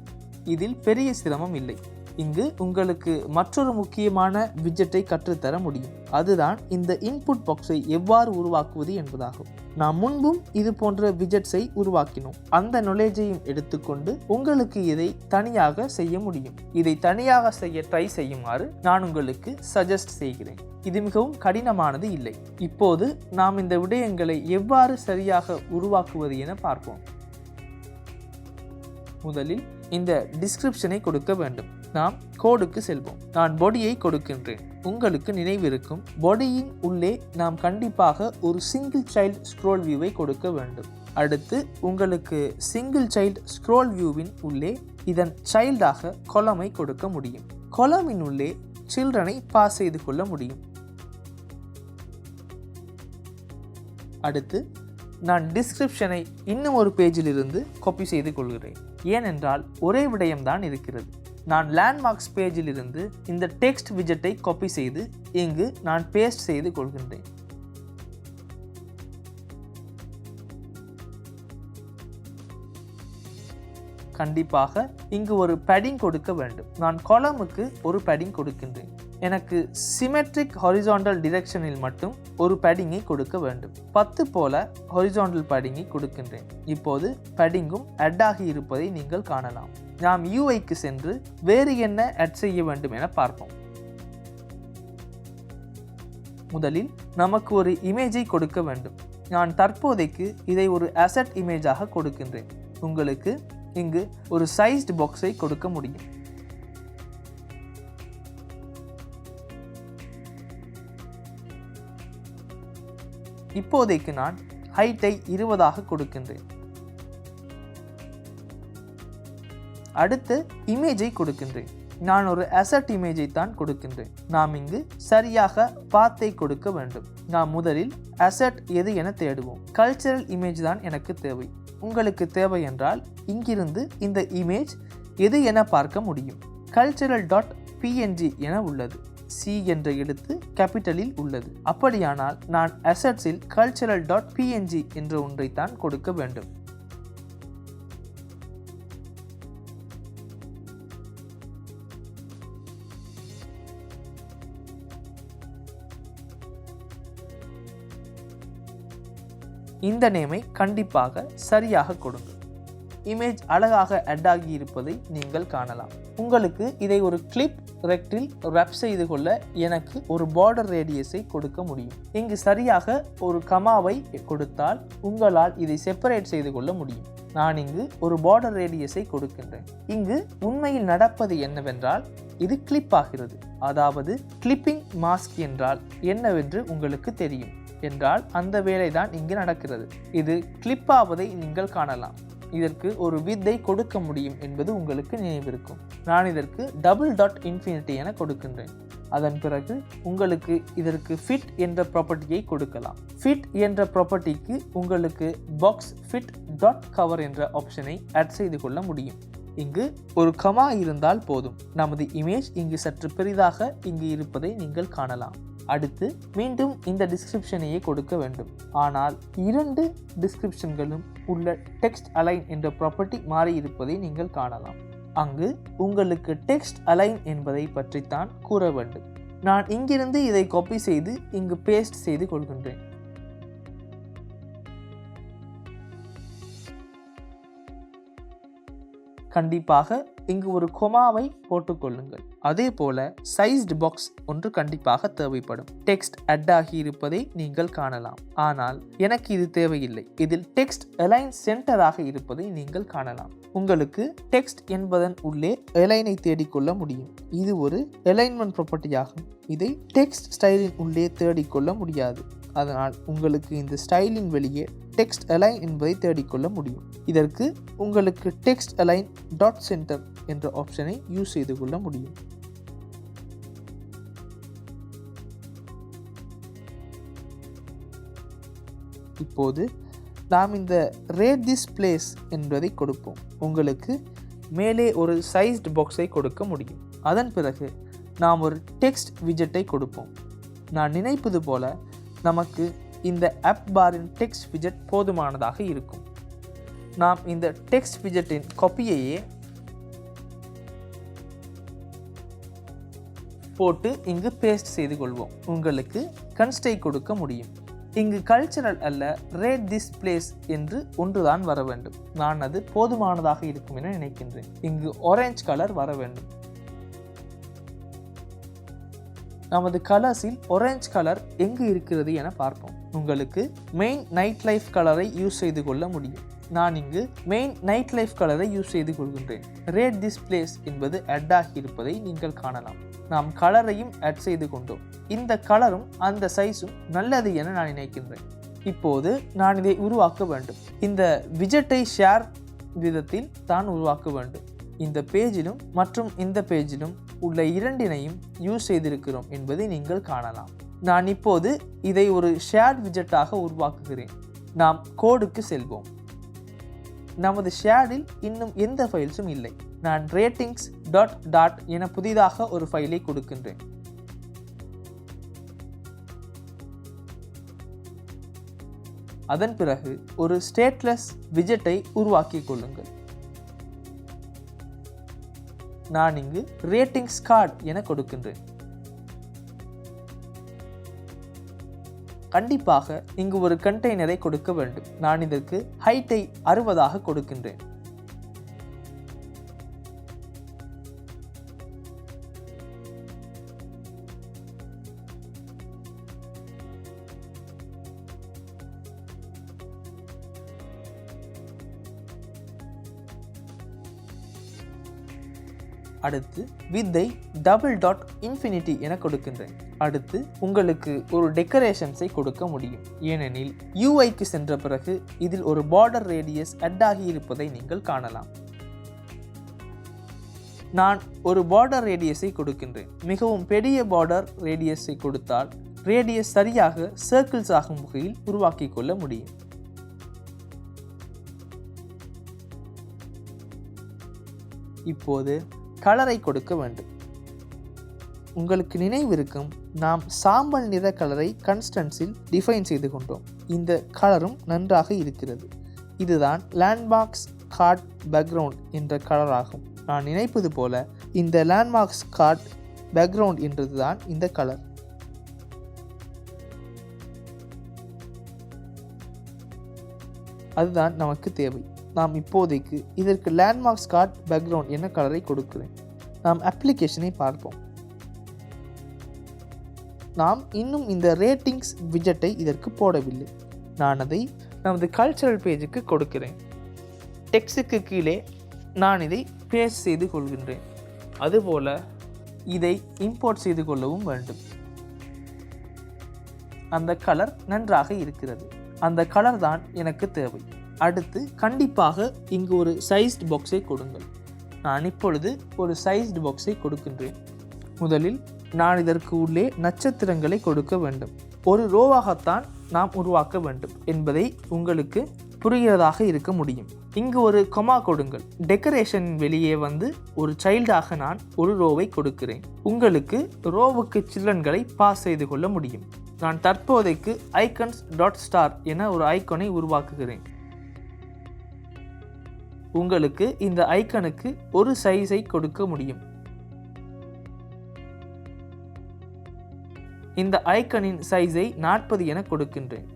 இதில் பெரிய சிரமம் இல்லை. இங்கு உங்களுக்கு மற்றொரு முக்கியமான விட்ஜெட்டை கற்றுத்தர முடியும். அதுதான் இந்த இன்புட் பாக்ஸை எவ்வாறு உருவாக்குவது என்பதாகும். நாம் முன்பும் இது போன்ற விட்ஜெட்ஸை உருவாக்கினோம். அந்த நாலேஜையும் எடுத்துக்கொண்டு உங்களுக்கு இதை தனியாக செய்ய முடியும். இதை தனியாக செய்ய ட்ரை செய்யுமாறு நான் உங்களுக்கு சஜஸ்ட் செய்கிறேன். இது மிகவும் கடினமானது இல்லை. இப்போது நாம் இந்த விடயங்களை எவ்வாறு சரியாக உருவாக்குவது என பார்ப்போம். முதலில் இந்த டிஸ்கிரிப்ஷனை கொடுக்க வேண்டும். நாம் கோடுக்கு செல்வோம். நான் பாடியை கொடுக்கின்றேன். உங்களுக்கு நினைவிருக்கும், பாடியின் உள்ளே நாம் கண்டிப்பாக ஒரு சிங்கிள் சைல்டு ஸ்க்ரோல் வியூவை கொடுக்க வேண்டும். அடுத்து உங்களுக்கு சிங்கிள் சைல்டு ஸ்க்ரோல் வியூவின் உள்ளே இதன் சைல்டாக கொலமை கொடுக்க முடியும். கொலமின் உள்ளே சில்ட்ரனை பாஸ் செய்து கொள்ள முடியும். அடுத்து நான் டிஸ்கிரிப்ஷனை இன்னும் ஒரு பேஜிலிருந்து காப்பி செய்து கொள்கிறேன். ஏனென்றால் ஒரே விடயம்தான் இருக்கிறது. நான் லேண்ட்மார்க்ஸ் பேஜிலிருந்து இந்த டெக்ஸ்ட் விட்ஜெட்டை காப்பி செய்து இங்கு நான் பேஸ்ட் செய்து கொள்கின்றேன். கண்டிப்பாக இங்கு ஒரு பேடிங் கொடுக்க வேண்டும். நான் காலமுக்கு ஒரு பேடிங் கொடுக்கின்றேன். எனக்கு சிமெட்ரிக் ஹாரிசான்டல் டிரெக்ஷனில் மட்டும் ஒரு பேடிங்கை கொடுக்க வேண்டும். 10 போல ஹாரிசான்டல் பேடிங்கை கொடுக்கின்றேன். இப்போது பேடிங்கும் ஆட் ஆகி இருப்பதை நீங்கள் காணலாம். நாம் யூஐக்கு சென்று வேறு என்ன ஆட் செய்ய வேண்டும் என பார்ப்போம். முதலில் நமக்கு ஒரு இமேஜை கொடுக்க வேண்டும். நான் தற்போதைக்கு இதை ஒரு அசெட் இமேஜாக கொடுக்கின்றேன். உங்களுக்கு இங்கு ஒரு சைஸ்டு பாக்ஸை கொடுக்க முடியும். இப்போதைக்கு நான் ஹைட்டை 20ஆக கொடுக்கின்றேன். அடுத்து இமேஜை கொடுக்கின்றேன். நான் ஒரு அசெட் இமேஜை தான் கொடுக்கின்றேன். நாம் இங்கு சரியாக பாத்தை கொடுக்க வேண்டும். நாம் முதலில் அசெட் எது என தேடுவோம். கல்ச்சரல் இமேஜ் தான் எனக்கு தேவை. உங்களுக்கு தேவை என்றால் இங்கிருந்து இந்த இமேஜ் எது என பார்க்க முடியும். cultural.png என உள்ளது. C என்ற எழுத்து கேபிட்டலில் உள்ளது. அப்படியானால் நான் அசெட்ஸில் cultural.png என்ற ஒன்றை தான் கொடுக்க வேண்டும். இந்த நேமை கண்டிப்பாக சரியாக கொடுங்க. இமேஜ் அழகாக ஆட் ஆகி இருப்பதை நீங்கள் காணலாம். உங்களுக்கு இதை ஒரு கிளிப் ரெக்டில் ரப் செய்து கொள்ள எனக்கு ஒரு பார்டர் ரேடியஸை கொடுக்க முடியும். இங்கு சரியாக ஒரு கமாவை கொடுத்தால் உங்களால் இதை செப்பரேட் செய்து கொள்ள முடியும். நான் இங்கு ஒரு பார்டர் ரேடியஸை கொடுக்கின்றேன். இங்கு உண்மையில் நடப்பது என்னவென்றால் இது கிளிப் ஆகிறது. அதாவது கிளிப்பிங் மாஸ்க் என்றால் என்னவென்று உங்களுக்கு தெரியும் என்றால் அந்த வேலைதான் இங்கு நடக்கிறது. இது கிளிப் ஆவதை நீங்கள் காணலாம். இதற்கு ஒரு வித்தை கொடுக்க முடியும் என்பது உங்களுக்கு நினைவிருக்கும். நான் இதற்கு $.infinity என கொடுக்கின்றேன். அதன் பிறகு உங்களுக்கு இதற்கு ஃபிட் என்ற ப்ராப்பர்ட்டியை கொடுக்கலாம். ஃபிட் என்ற ப்ராப்பர்ட்டிக்கு உங்களுக்கு பாக்ஸ் ஃபிட் டாட் கவர் என்ற ஆப்ஷனை ஆட் செய்து கொள்ள முடியும். இங்கு ஒரு கமா இருந்தால் போதும். நமது இமேஜ் இங்கு சற்று பெரிதாக இங்கு இருப்பதை நீங்கள் காணலாம். அடுத்து மீண்டும் இந்த டிஸ்கிரிப்ஷனையே கொடுக்க வேண்டும். ஆனால் 2 டிஸ்கிரிப்ஷன்களும் உள்ள டெக்ஸ்ட் அலைன் என்ற ப்ராப்பர்ட்டி மாறி இருப்பதை நீங்கள் காணலாம். அங்கு உங்களுக்கு டெக்ஸ்ட் அலைன் என்பதை பற்றித்தான் கூற வேண்டும். நான் இங்கிருந்து இதை காப்பி செய்து இங்கு பேஸ்ட் செய்து கொள்கின்றேன். கண்டிப்பாக இங்கு ஒரு கொமாவை போட்டுக்கொள்ளுங்கள். அதே போல சைஸ்டு பாக்ஸ் ஒன்று கண்டிப்பாக தேவைப்படும். டெக்ஸ்ட் அட் ஆகி இருப்பதை நீங்கள் காணலாம். ஆனால் எனக்கு இது தேவையில்லை. இதில் டெக்ஸ்ட் அலைன் சென்டராக இருப்பதை நீங்கள் காணலாம். உங்களுக்கு டெக்ஸ்ட் என்பதன் உள்ளே அலைனை தேடிக்கொள்ள முடியும். இது ஒரு அலைன்மெண்ட் ப்ராப்பர்ட்டி ஆகும். இதை டெக்ஸ்ட் ஸ்டைலின் உள்ளே தேடிக்கொள்ள முடியாது. அதனால் உங்களுக்கு இந்த ஸ்டைலின் வெளியே டெக்ஸ்ட் அலைன் என்பதை தேடிக்கொள்ள முடியும். இதற்கு உங்களுக்கு டெக்ஸ்ட் அலைன் டாட் சென்டர் என்ற ஆப்ஷனை யூஸ் செய்து கொள்ள முடியும். இப்போது நாம் இந்த ரேட் திஸ் பிளேஸ் என்பதை கொடுப்போம். உங்களுக்கு மேலே ஒரு சைஸ்டு பாக்ஸை கொடுக்க முடியும். அதன் பிறகு நாம் ஒரு டெக்ஸ்ட் விஜெட்டை கொடுப்போம். நான் நினைப்பது போல நமக்கு இந்த ஆப் பாரின் டெக்ஸ்ட் விஜெட் போதுமானதாக இருக்கும். நாம் இந்த டெக்ஸ்ட் விஜெட்டின் காப்பியையே போட்டு இங்கு பேஸ்ட் செய்து கொள்வோம். உங்களுக்கு கன்ஸ்டை கொடுக்க முடியும். இங்கு கல்ச்சரல் அல்ல ரேட் திஸ் பிளேஸ் என்று ஒன்றுதான் வர வேண்டும். நான் அது போதுமானதாக இருக்கும் என நினைக்கின்றேன். இங்கு ஆரஞ்சு கலர் வர வேண்டும். நமது கலர்ஸில் ஆரஞ்சு கலர் எங்கு இருக்கிறது என பார்ப்போம். உங்களுக்கு மெயின் நைட் லைஃப் கலரை யூஸ் செய்து கொள்ள முடியும். நான் இங்கு மெயின் நைட் லைஃப் கலரை யூஸ் செய்து கொள்கின்றேன். ரேட் திஸ் பிளேஸ் என்பது அட் ஆகி இருப்பதை நீங்கள் காணலாம். நாம் கலரையும் ஆட் செய்து கொண்டோம். இந்த கலரும் அந்த சைஸும் நல்லது என நான் நினைக்கின்றேன். இப்போது நான் இதை உருவாக்க வேண்டும். இந்த விஜெட்டை ஷேர் விதத்தில் தான் உருவாக்க வேண்டும். இந்த பேஜிலும் மற்றும் இந்த பேஜிலும் உள்ள இரண்டினையும் யூஸ் செய்திருக்கிறோம் என்பதை நீங்கள் காணலாம். நான் இப்போது இதை ஒரு ஷேர்ட் விஜெட்டாக உருவாக்குகிறேன். நாம் கோடுக்கு செல்வோம். நமது ஷேடில் இன்னும் எந்த ஃபைல்ஸும் இல்லை. நான் ரேட்டிங்ஸ் டாட் என புதிதாக ஒரு ஃபைலை கொடுக்கின்றேன். அதன் பிறகு ஒரு ஸ்டேட்லெஸ் விஜெட்டை உருவாக்கி கொள்ளுங்கள். நான் இங்கு ரேட்டிங்ஸ் கார்டு என கொடுக்கின்றேன். கண்டிப்பாக இங்கு ஒரு கண்டெய்னரை கொடுக்க வேண்டும். நான் இதற்கு ஹைட்டை 60 கொடுக்கின்றேன். அடுத்து வித்தை டபுள் டாட் இன்ஃபினிட்டி என கொடுக்கின்றேன். அடுத்து உங்களுக்கு ஒரு டெக்கரேஷன்ஸை கொடுக்க முடியும். ஏனெனில் யூஐக்கு சென்ற பிறகு இதில் ஒரு பார்டர் ரேடியஸ் அட் ஆகி இருப்பதை நீங்கள் காணலாம். நான் ஒரு பார்டர் ரேடியஸை கொடுக்கின்றேன். மிகவும் பெரிய பார்டர் ரேடியஸை கொடுத்தால் ரேடியஸ் சரியாக சர்க்கிள்ஸ் ஆகும் வகையில் உருவாக்கி கொள்ள முடியும். இப்போது கலரை கொடுக்க வேண்டும். உங்களுக்கு நினைவிருக்கும், நாம் சாம்பல் நிற கலரை கன்ஸ்டன்ஸில் டிஃபைன் செய்து கொண்டோம். இந்த கலரும் நன்றாக இருக்கிறது. இதுதான் லேண்ட்மார்க்ஸ் கார்ட் பேக்ரவுண்ட் என்ற கலர் ஆகும். நான் நினைப்பது போல இந்த லேண்ட்மார்க்ஸ் கார்ட் பேக்ரவுண்ட் என்றதுதான் இந்த கலர். அதுதான் நமக்கு தேவை. நாம் இப்போதைக்கு இதற்கு லேண்ட்மார்க்ஸ் கார்ட் பேக்ரவுண்ட் என்ன கலரை கொடுக்கிறேன். நாம் அப்ளிகேஷனை பார்ப்போம். நாம் இன்னும் இந்த ரேட்டிங்ஸ் விஜெட்டை இதற்கு போடவில்லை. நான் அதை நமது கல்ச்சரல் பேஜுக்கு கொடுக்கிறேன். டெக்ஸ்டுக்கு கீழே நான் இதை பேஸ்ட் செய்து கொள்கின்றேன். அதுபோல இதை இம்போர்ட் செய்து கொள்ளவும் வேண்டும். அந்த கலர் நன்றாக இருக்கிறது. அந்த கலர் தான் எனக்கு தேவை. அடுத்து கண்டிப்பாக இங்கு ஒரு சைஸ்டு பாக்ஸை கொடுங்கள். நான் இப்பொழுது ஒரு சைஸ்டு பாக்ஸை கொடுக்கின்றேன். முதலில் நான் இதற்கு உள்ளே நட்சத்திரங்களை கொடுக்க வேண்டும். ஒரு ரோவாகத்தான் நாம் உருவாக்க வேண்டும் என்பதை உங்களுக்கு புரிகிறதாக இருக்க முடியும். இங்கு ஒரு கொமா கொடுங்கள். டெக்கரேஷன் வெளியே வந்து ஒரு சைல்டாக நான் ஒரு ரோவை கொடுக்கிறேன். உங்களுக்கு ரோவுக்கு சில்ட்ரன்களை பாஸ் செய்து கொள்ள முடியும். நான் தற்போதைக்கு ஐக்கன்ஸ் டாட் ஸ்டார் என ஒரு ஐக்கனை உருவாக்குகிறேன். உங்களுக்கு இந்த ஐக்கனுக்கு ஒரு சைஸை கொடுக்க முடியும். இந்த ஐக்கனின் சைஸை 40 என கொடுக்கின்றேன்.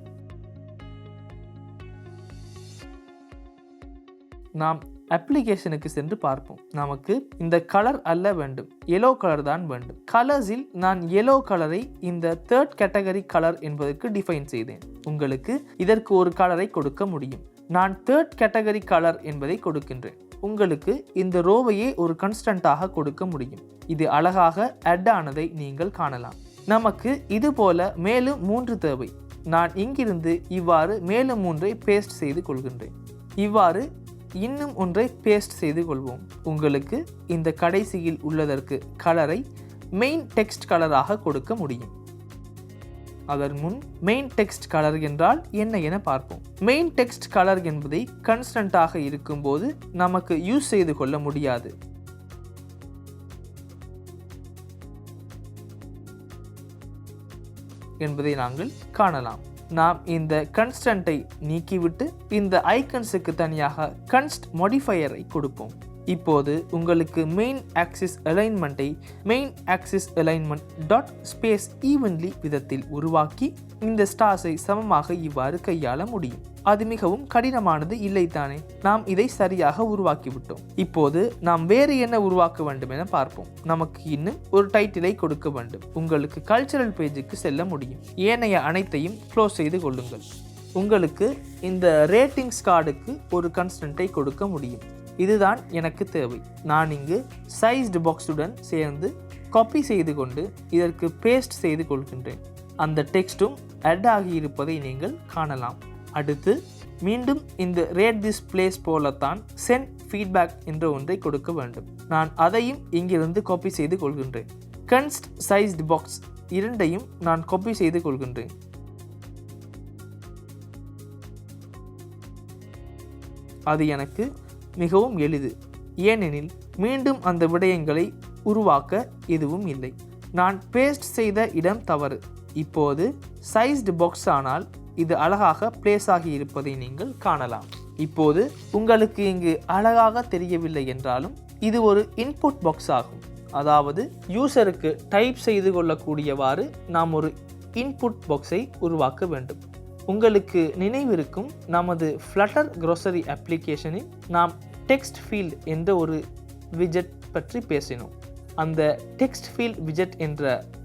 நாம் அப்ளிகேஷனுக்கு சென்று பார்ப்போம். நமக்கு இந்த கலர் அல்ல வேண்டும், எல்லோ கலர் தான் வேண்டும். கலர்ஸில் நான் எல்லோ கலரை இந்த 3rd கேட்டகரி கலர் என்பதற்கு டிஃபைன் செய்தேன். உங்களுக்கு இதற்கு ஒரு கலரை கொடுக்க முடியும். நான் 3rd கேட்டகரி கலர் என்பதை கொடுக்கின்றேன். உங்களுக்கு இந்த ரோவையே ஒரு கன்ஸ்டன்டாக கொடுக்க முடியும். இது அழகாக அட் ஆனதை நீங்கள் காணலாம். நமக்கு இது போல மேலும் 3 தேவை. நான் இங்கிருந்து இவ்வாறு மேலும் 3ஐ பேஸ்ட் செய்து கொள்கின்றேன். இவ்வாறு இன்னும் ஒன்றை பேஸ்ட் செய்து கொள்வோம். உங்களுக்கு இந்த கடைசியில் உள்ளதற்கு கலரை மெயின் டெக்ஸ்ட் கலராக கொடுக்க முடியும். அதன் முன் மெயின் டெக்ஸ்ட் கலர் என்றால் என்ன என பார்ப்போம். மெயின் டெக்ஸ்ட் கலர் என்பதை கன்ஸ்டன்டாக இருக்கும்போது நமக்கு யூஸ் செய்து கொள்ள முடியாது. என்பதை நாங்கள் காணலாம். நாம் இந்த கன்ஸ்டன்ட்டை நீக்கிவிட்டு இந்த ஐக்கன்ஸுக்கு தனியாக கன்ஸ்ட் மோடிஃபையரை கொடுப்போம். இப்போது உங்களுக்கு மெயின் ஆக்சிஸ் அலைன்மெண்ட்டை main axis alignment dot space evenly விதத்தில் உருவாக்கி இந்த ஸ்டார்ஸை சமமாக இவ்வாறு கையாள முடியும். அது மிகவும் கடினமானது இல்லைத்தானே? நாம் இதை சரியாக உருவாக்கிவிட்டோம். இப்போது நாம் வேறு என்ன உருவாக்க வேண்டும் என பார்ப்போம். நமக்கு இன்னும் ஒரு டைட்டிலை கொடுக்க வேண்டும். உங்களுக்கு கல்ச்சரல் பேஜுக்கு செல்ல முடியும். ஏனைய அனைத்தையும் க்ளோஸ் செய்து கொள்ளுங்கள். உங்களுக்கு இந்த ரேட்டிங்ஸ் கார்டுக்கு ஒரு கன்ஸ்டன்ட்டை கொடுக்க முடியும். இதுதான் எனக்கு தேவை. நான் இங்கு சைஸ்டு பாக்ஸுடன் சேர்ந்து காப்பி செய்து கொண்டு இதற்கு பேஸ்ட் செய்து கொள்கின்றேன். அந்த டெக்ஸ்டும் அட் ஆகி இருப்பதை நீங்கள் காணலாம். அடுத்து மீண்டும் இந்த ரேட் திஸ் பிளேஸ் போலத்தான் சென்ட் ஃபீட்பேக் என்ற ஒன்றை கொடுக்க வேண்டும். நான் அதையும் இங்கிருந்து காப்பி செய்து கொள்கின்றேன். கன்ஸ்ட் சைஸ்டு பாக்ஸ் இரண்டையும் நான் காப்பி செய்து கொள்கின்றேன். அது எனக்கு மிகவும் எளிது. ஏனெனில் மீண்டும் அந்த விடயங்களை உருவாக்க எதுவும் இல்லை. நான் பேஸ்ட் செய்த இடம் தவறு. இப்போது சைஸ்டு பாக்ஸ் ஆனால் இது அழகாக பிளேஸ் ஆகி இருப்பதை நீங்கள் காணலாம். இப்போது உங்களுக்கு இங்கு அழகாக தெரியவில்லை என்றாலும் இது ஒரு இன்புட் பாக்ஸ் ஆகும். அதாவது யூசருக்கு டைப் செய்து கொள்ளக்கூடியவாறு நாம் ஒரு இன்புட் பாக்ஸை உருவாக்க வேண்டும். உங்களுக்கு நினைவிருக்கும், நமது ஃப்ளட்டர் க்ரோசரி அப்ளிகேஷனில் நாம் டெக்ஸ்ட் ஃபீல்ட் என்ற ஒரு விஜெட் பற்றி பேசினோம். அந்த டெக்ஸ்ட் ஃபீல்ட் விஜெட் என்ற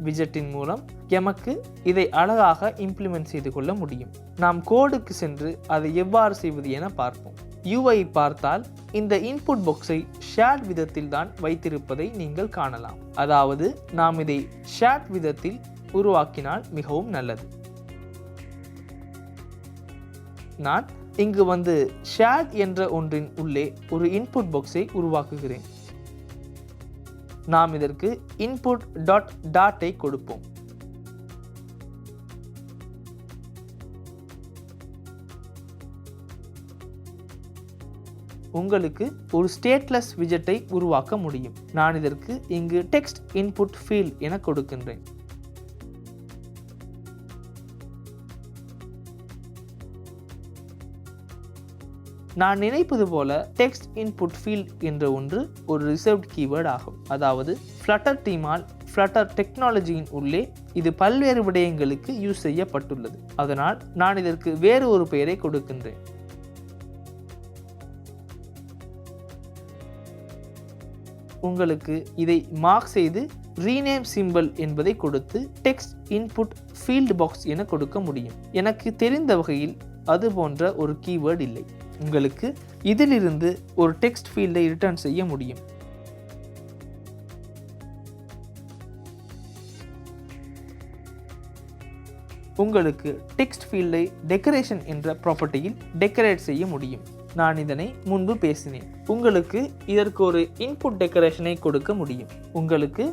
விஜெட்டின் மூலம் எமக்கு இதை அழகாக இம்ப்ளிமெண்ட் செய்து கொள்ள முடியும். நாம் கோடுக்கு சென்று அதை எவ்வாறு செய்வது என பார்ப்போம். யூஐ பார்த்தால் இந்த இன்புட் பாக்ஸை ஷேட் விதத்தில் தான் வைத்திருப்பதை நீங்கள் காணலாம். அதாவது நாம் இதை ஷேட் விதத்தில் உருவாக்கினால் மிகவும் நல்லது. நான் இங்கு வந்து ஷேட் என்ற ஒன்றின் உள்ளே ஒரு இன்புட் பாக்ஸை உருவாக்குகிறேன். நாம் இதற்கு இன்புட் டாட் டாட்டை கொடுப்போம். உங்களுக்கு ஒரு ஸ்டேட்லெஸ் விஜெட்டை உருவாக்க முடியும். நான் இதற்கு இங்கு டெக்ஸ்ட் இன்புட் ஃபீல்ட் என கொடுக்கின்றேன். நான் நினைப்பது போல டெக்ஸ்ட் இன்புட் ஃபீல்ட் என்ற ஒன்று ஒரு ரிசர்வ்ட் கீவேர்ட் ஆகும். அதாவது ஃப்ளட்டர் டீமால் ஃப்ளட்டர் டெக்னாலஜியின் உள்ளே இது பல்வேறு விடயங்களுக்கு யூஸ் செய்யப்பட்டுள்ளது. அதனால் நான் இதற்கு வேறு ஒரு பெயரை கொடுக்கின்றேன். உங்களுக்கு இதை மார்க் செய்து ரீநேம் சிம்பிள் என்பதை கொடுத்து டெக்ஸ்ட் இன்புட் ஃபீல்ட் பாக்ஸ் என கொடுக்க முடியும். எனக்கு தெரிந்த வகையில் அது போன்ற ஒரு கீவேர்ட் இல்லை. உங்களுக்கு இதிலிருந்து ஒரு டெக்ஸ்ட் ஃபீல்டை ரிட்டர்ன் செய்ய முடியும். உங்களுக்கு டெக்ஸ்ட் ஃபீல்டை டெக்கரேஷன் என்ற ப்ராப்பர்ட்டியில் டெக்கரேட் செய்ய முடியும். நான் இதனை முன்பு பேசினேன். உங்களுக்கு இதற்கு ஒரு இன்புட் டெக்கரேஷனை கொடுக்க முடியும். உங்களுக்கு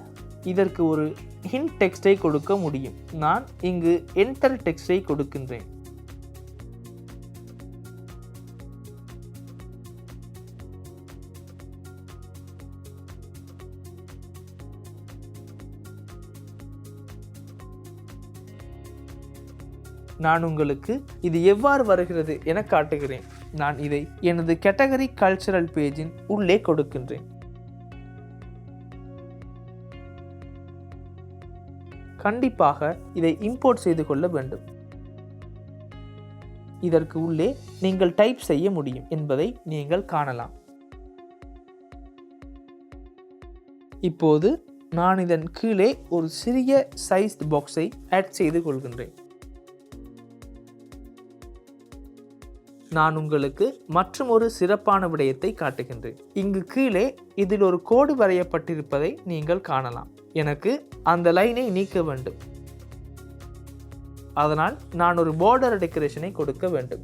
இதற்கு ஒரு ஹிண்ட் டெக்ஸ்டை கொடுக்க முடியும். நான் இங்கு என்டர் டெக்ஸ்டை கொடுக்கின்றேன். நான் உங்களுக்கு இது எவ்வாறு வருகிறது என காட்டுகிறேன். நான் இதை எனது கேட்டகரி கல்ச்சரல் பேஜின் உள்ளே கொடுக்கின்றேன். கண்டிப்பாக இதை இம்போர்ட் செய்து கொள்ள வேண்டும். இதற்கு உள்ளே நீங்கள் டைப் செய்ய முடியும் என்பதை நீங்கள் காணலாம். இப்போது நான் இதன் கீழே ஒரு சிறிய சைஸ் பாக்ஸை ஆட் செய்து கொள்கின்றேன். நான் உங்களுக்கு மற்றும் ஒரு சிறப்பான விடயத்தை காட்டுகின்றேன். இங்கு கீழே இதில் ஒரு கோடு வரையப்பட்டிருப்பதை நீங்கள் காணலாம். எனக்கு அந்த லைனை நீக்க வேண்டும். அதனால் நான் ஒரு பார்டர் டெக்கரேஷனை கொடுக்க வேண்டும்.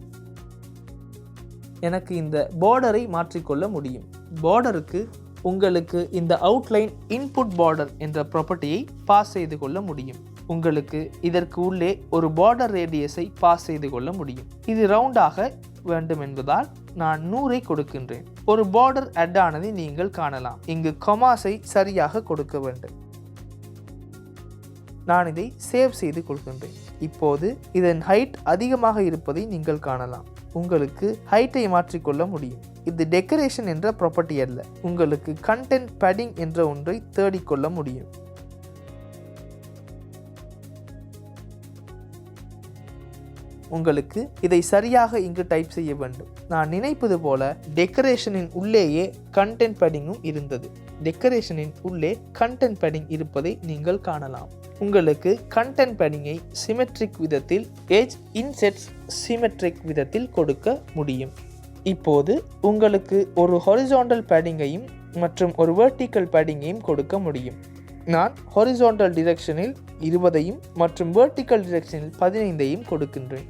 எனக்கு இந்த பார்டரை மாற்றிக்கொள்ள முடியும். பார்டருக்கு உங்களுக்கு இந்த அவுட்லைன் இன்புட் பார்டர் என்ற ப்ராப்பர்ட்டியை பாஸ் செய்து கொள்ள முடியும். உங்களுக்கு இதற்கு உள்ளே ஒரு பார்டர் ரேடியஸை பாஸ் செய்து கொள்ள முடியும். இது ரவுண்டாக வேண்டும் என்பதால் நான் 100ஐ கொடுக்கின்றேன். ஒரு பார்டர் அட் ஆனதை நீங்கள் காணலாம். இங்கு கமாஸை சரியாக கொடுக்க வேண்டும். நான் இதை சேவ் செய்து கொள்கின்றேன். இப்போது இதன் ஹைட் அதிகமாக இருப்பதை நீங்கள் காணலாம். உங்களுக்கு ஹைட்டை மாற்றிக்கொள்ள முடியும். இது டெக்கரேஷன் என்ற ப்ராப்பர்ட்டி அல்ல. உங்களுக்கு கண்டென்ட் பேடிங் என்ற ஒன்றை தேடிக்கொள்ள முடியும். உங்களுக்கு இதை சரியாக இங்கு டைப் செய்ய வேண்டும். நான் நினைப்பது போல டெக்கரேஷனின் உள்ளேயே கண்டென்ட் பேடிங்கும் இருந்தது. டெக்கரேஷனின் உள்ளே கண்டென்ட் பேடிங் இருப்பதை நீங்கள் காணலாம். உங்களுக்கு கண்டென்ட் பேடிங்கை சிமெட்ரிக் விதத்தில், எட்ஜ் இன்செட்ஸ் சிமெட்ரிக் விதத்தில் கொடுக்க முடியும். இப்போது உங்களுக்கு ஒரு ஹாரிசான்டல் பேடிங்கையும் மற்றும் ஒரு வெர்டிக்கல் பேடிங்கையும் கொடுக்க முடியும். நான் ஹாரிசான்டல் டிரெக்ஷனில் 20ஐயும் மற்றும் வெர்டிக்கல் டிரெக்ஷனில் 15ஐயும் கொடுக்கின்றேன்.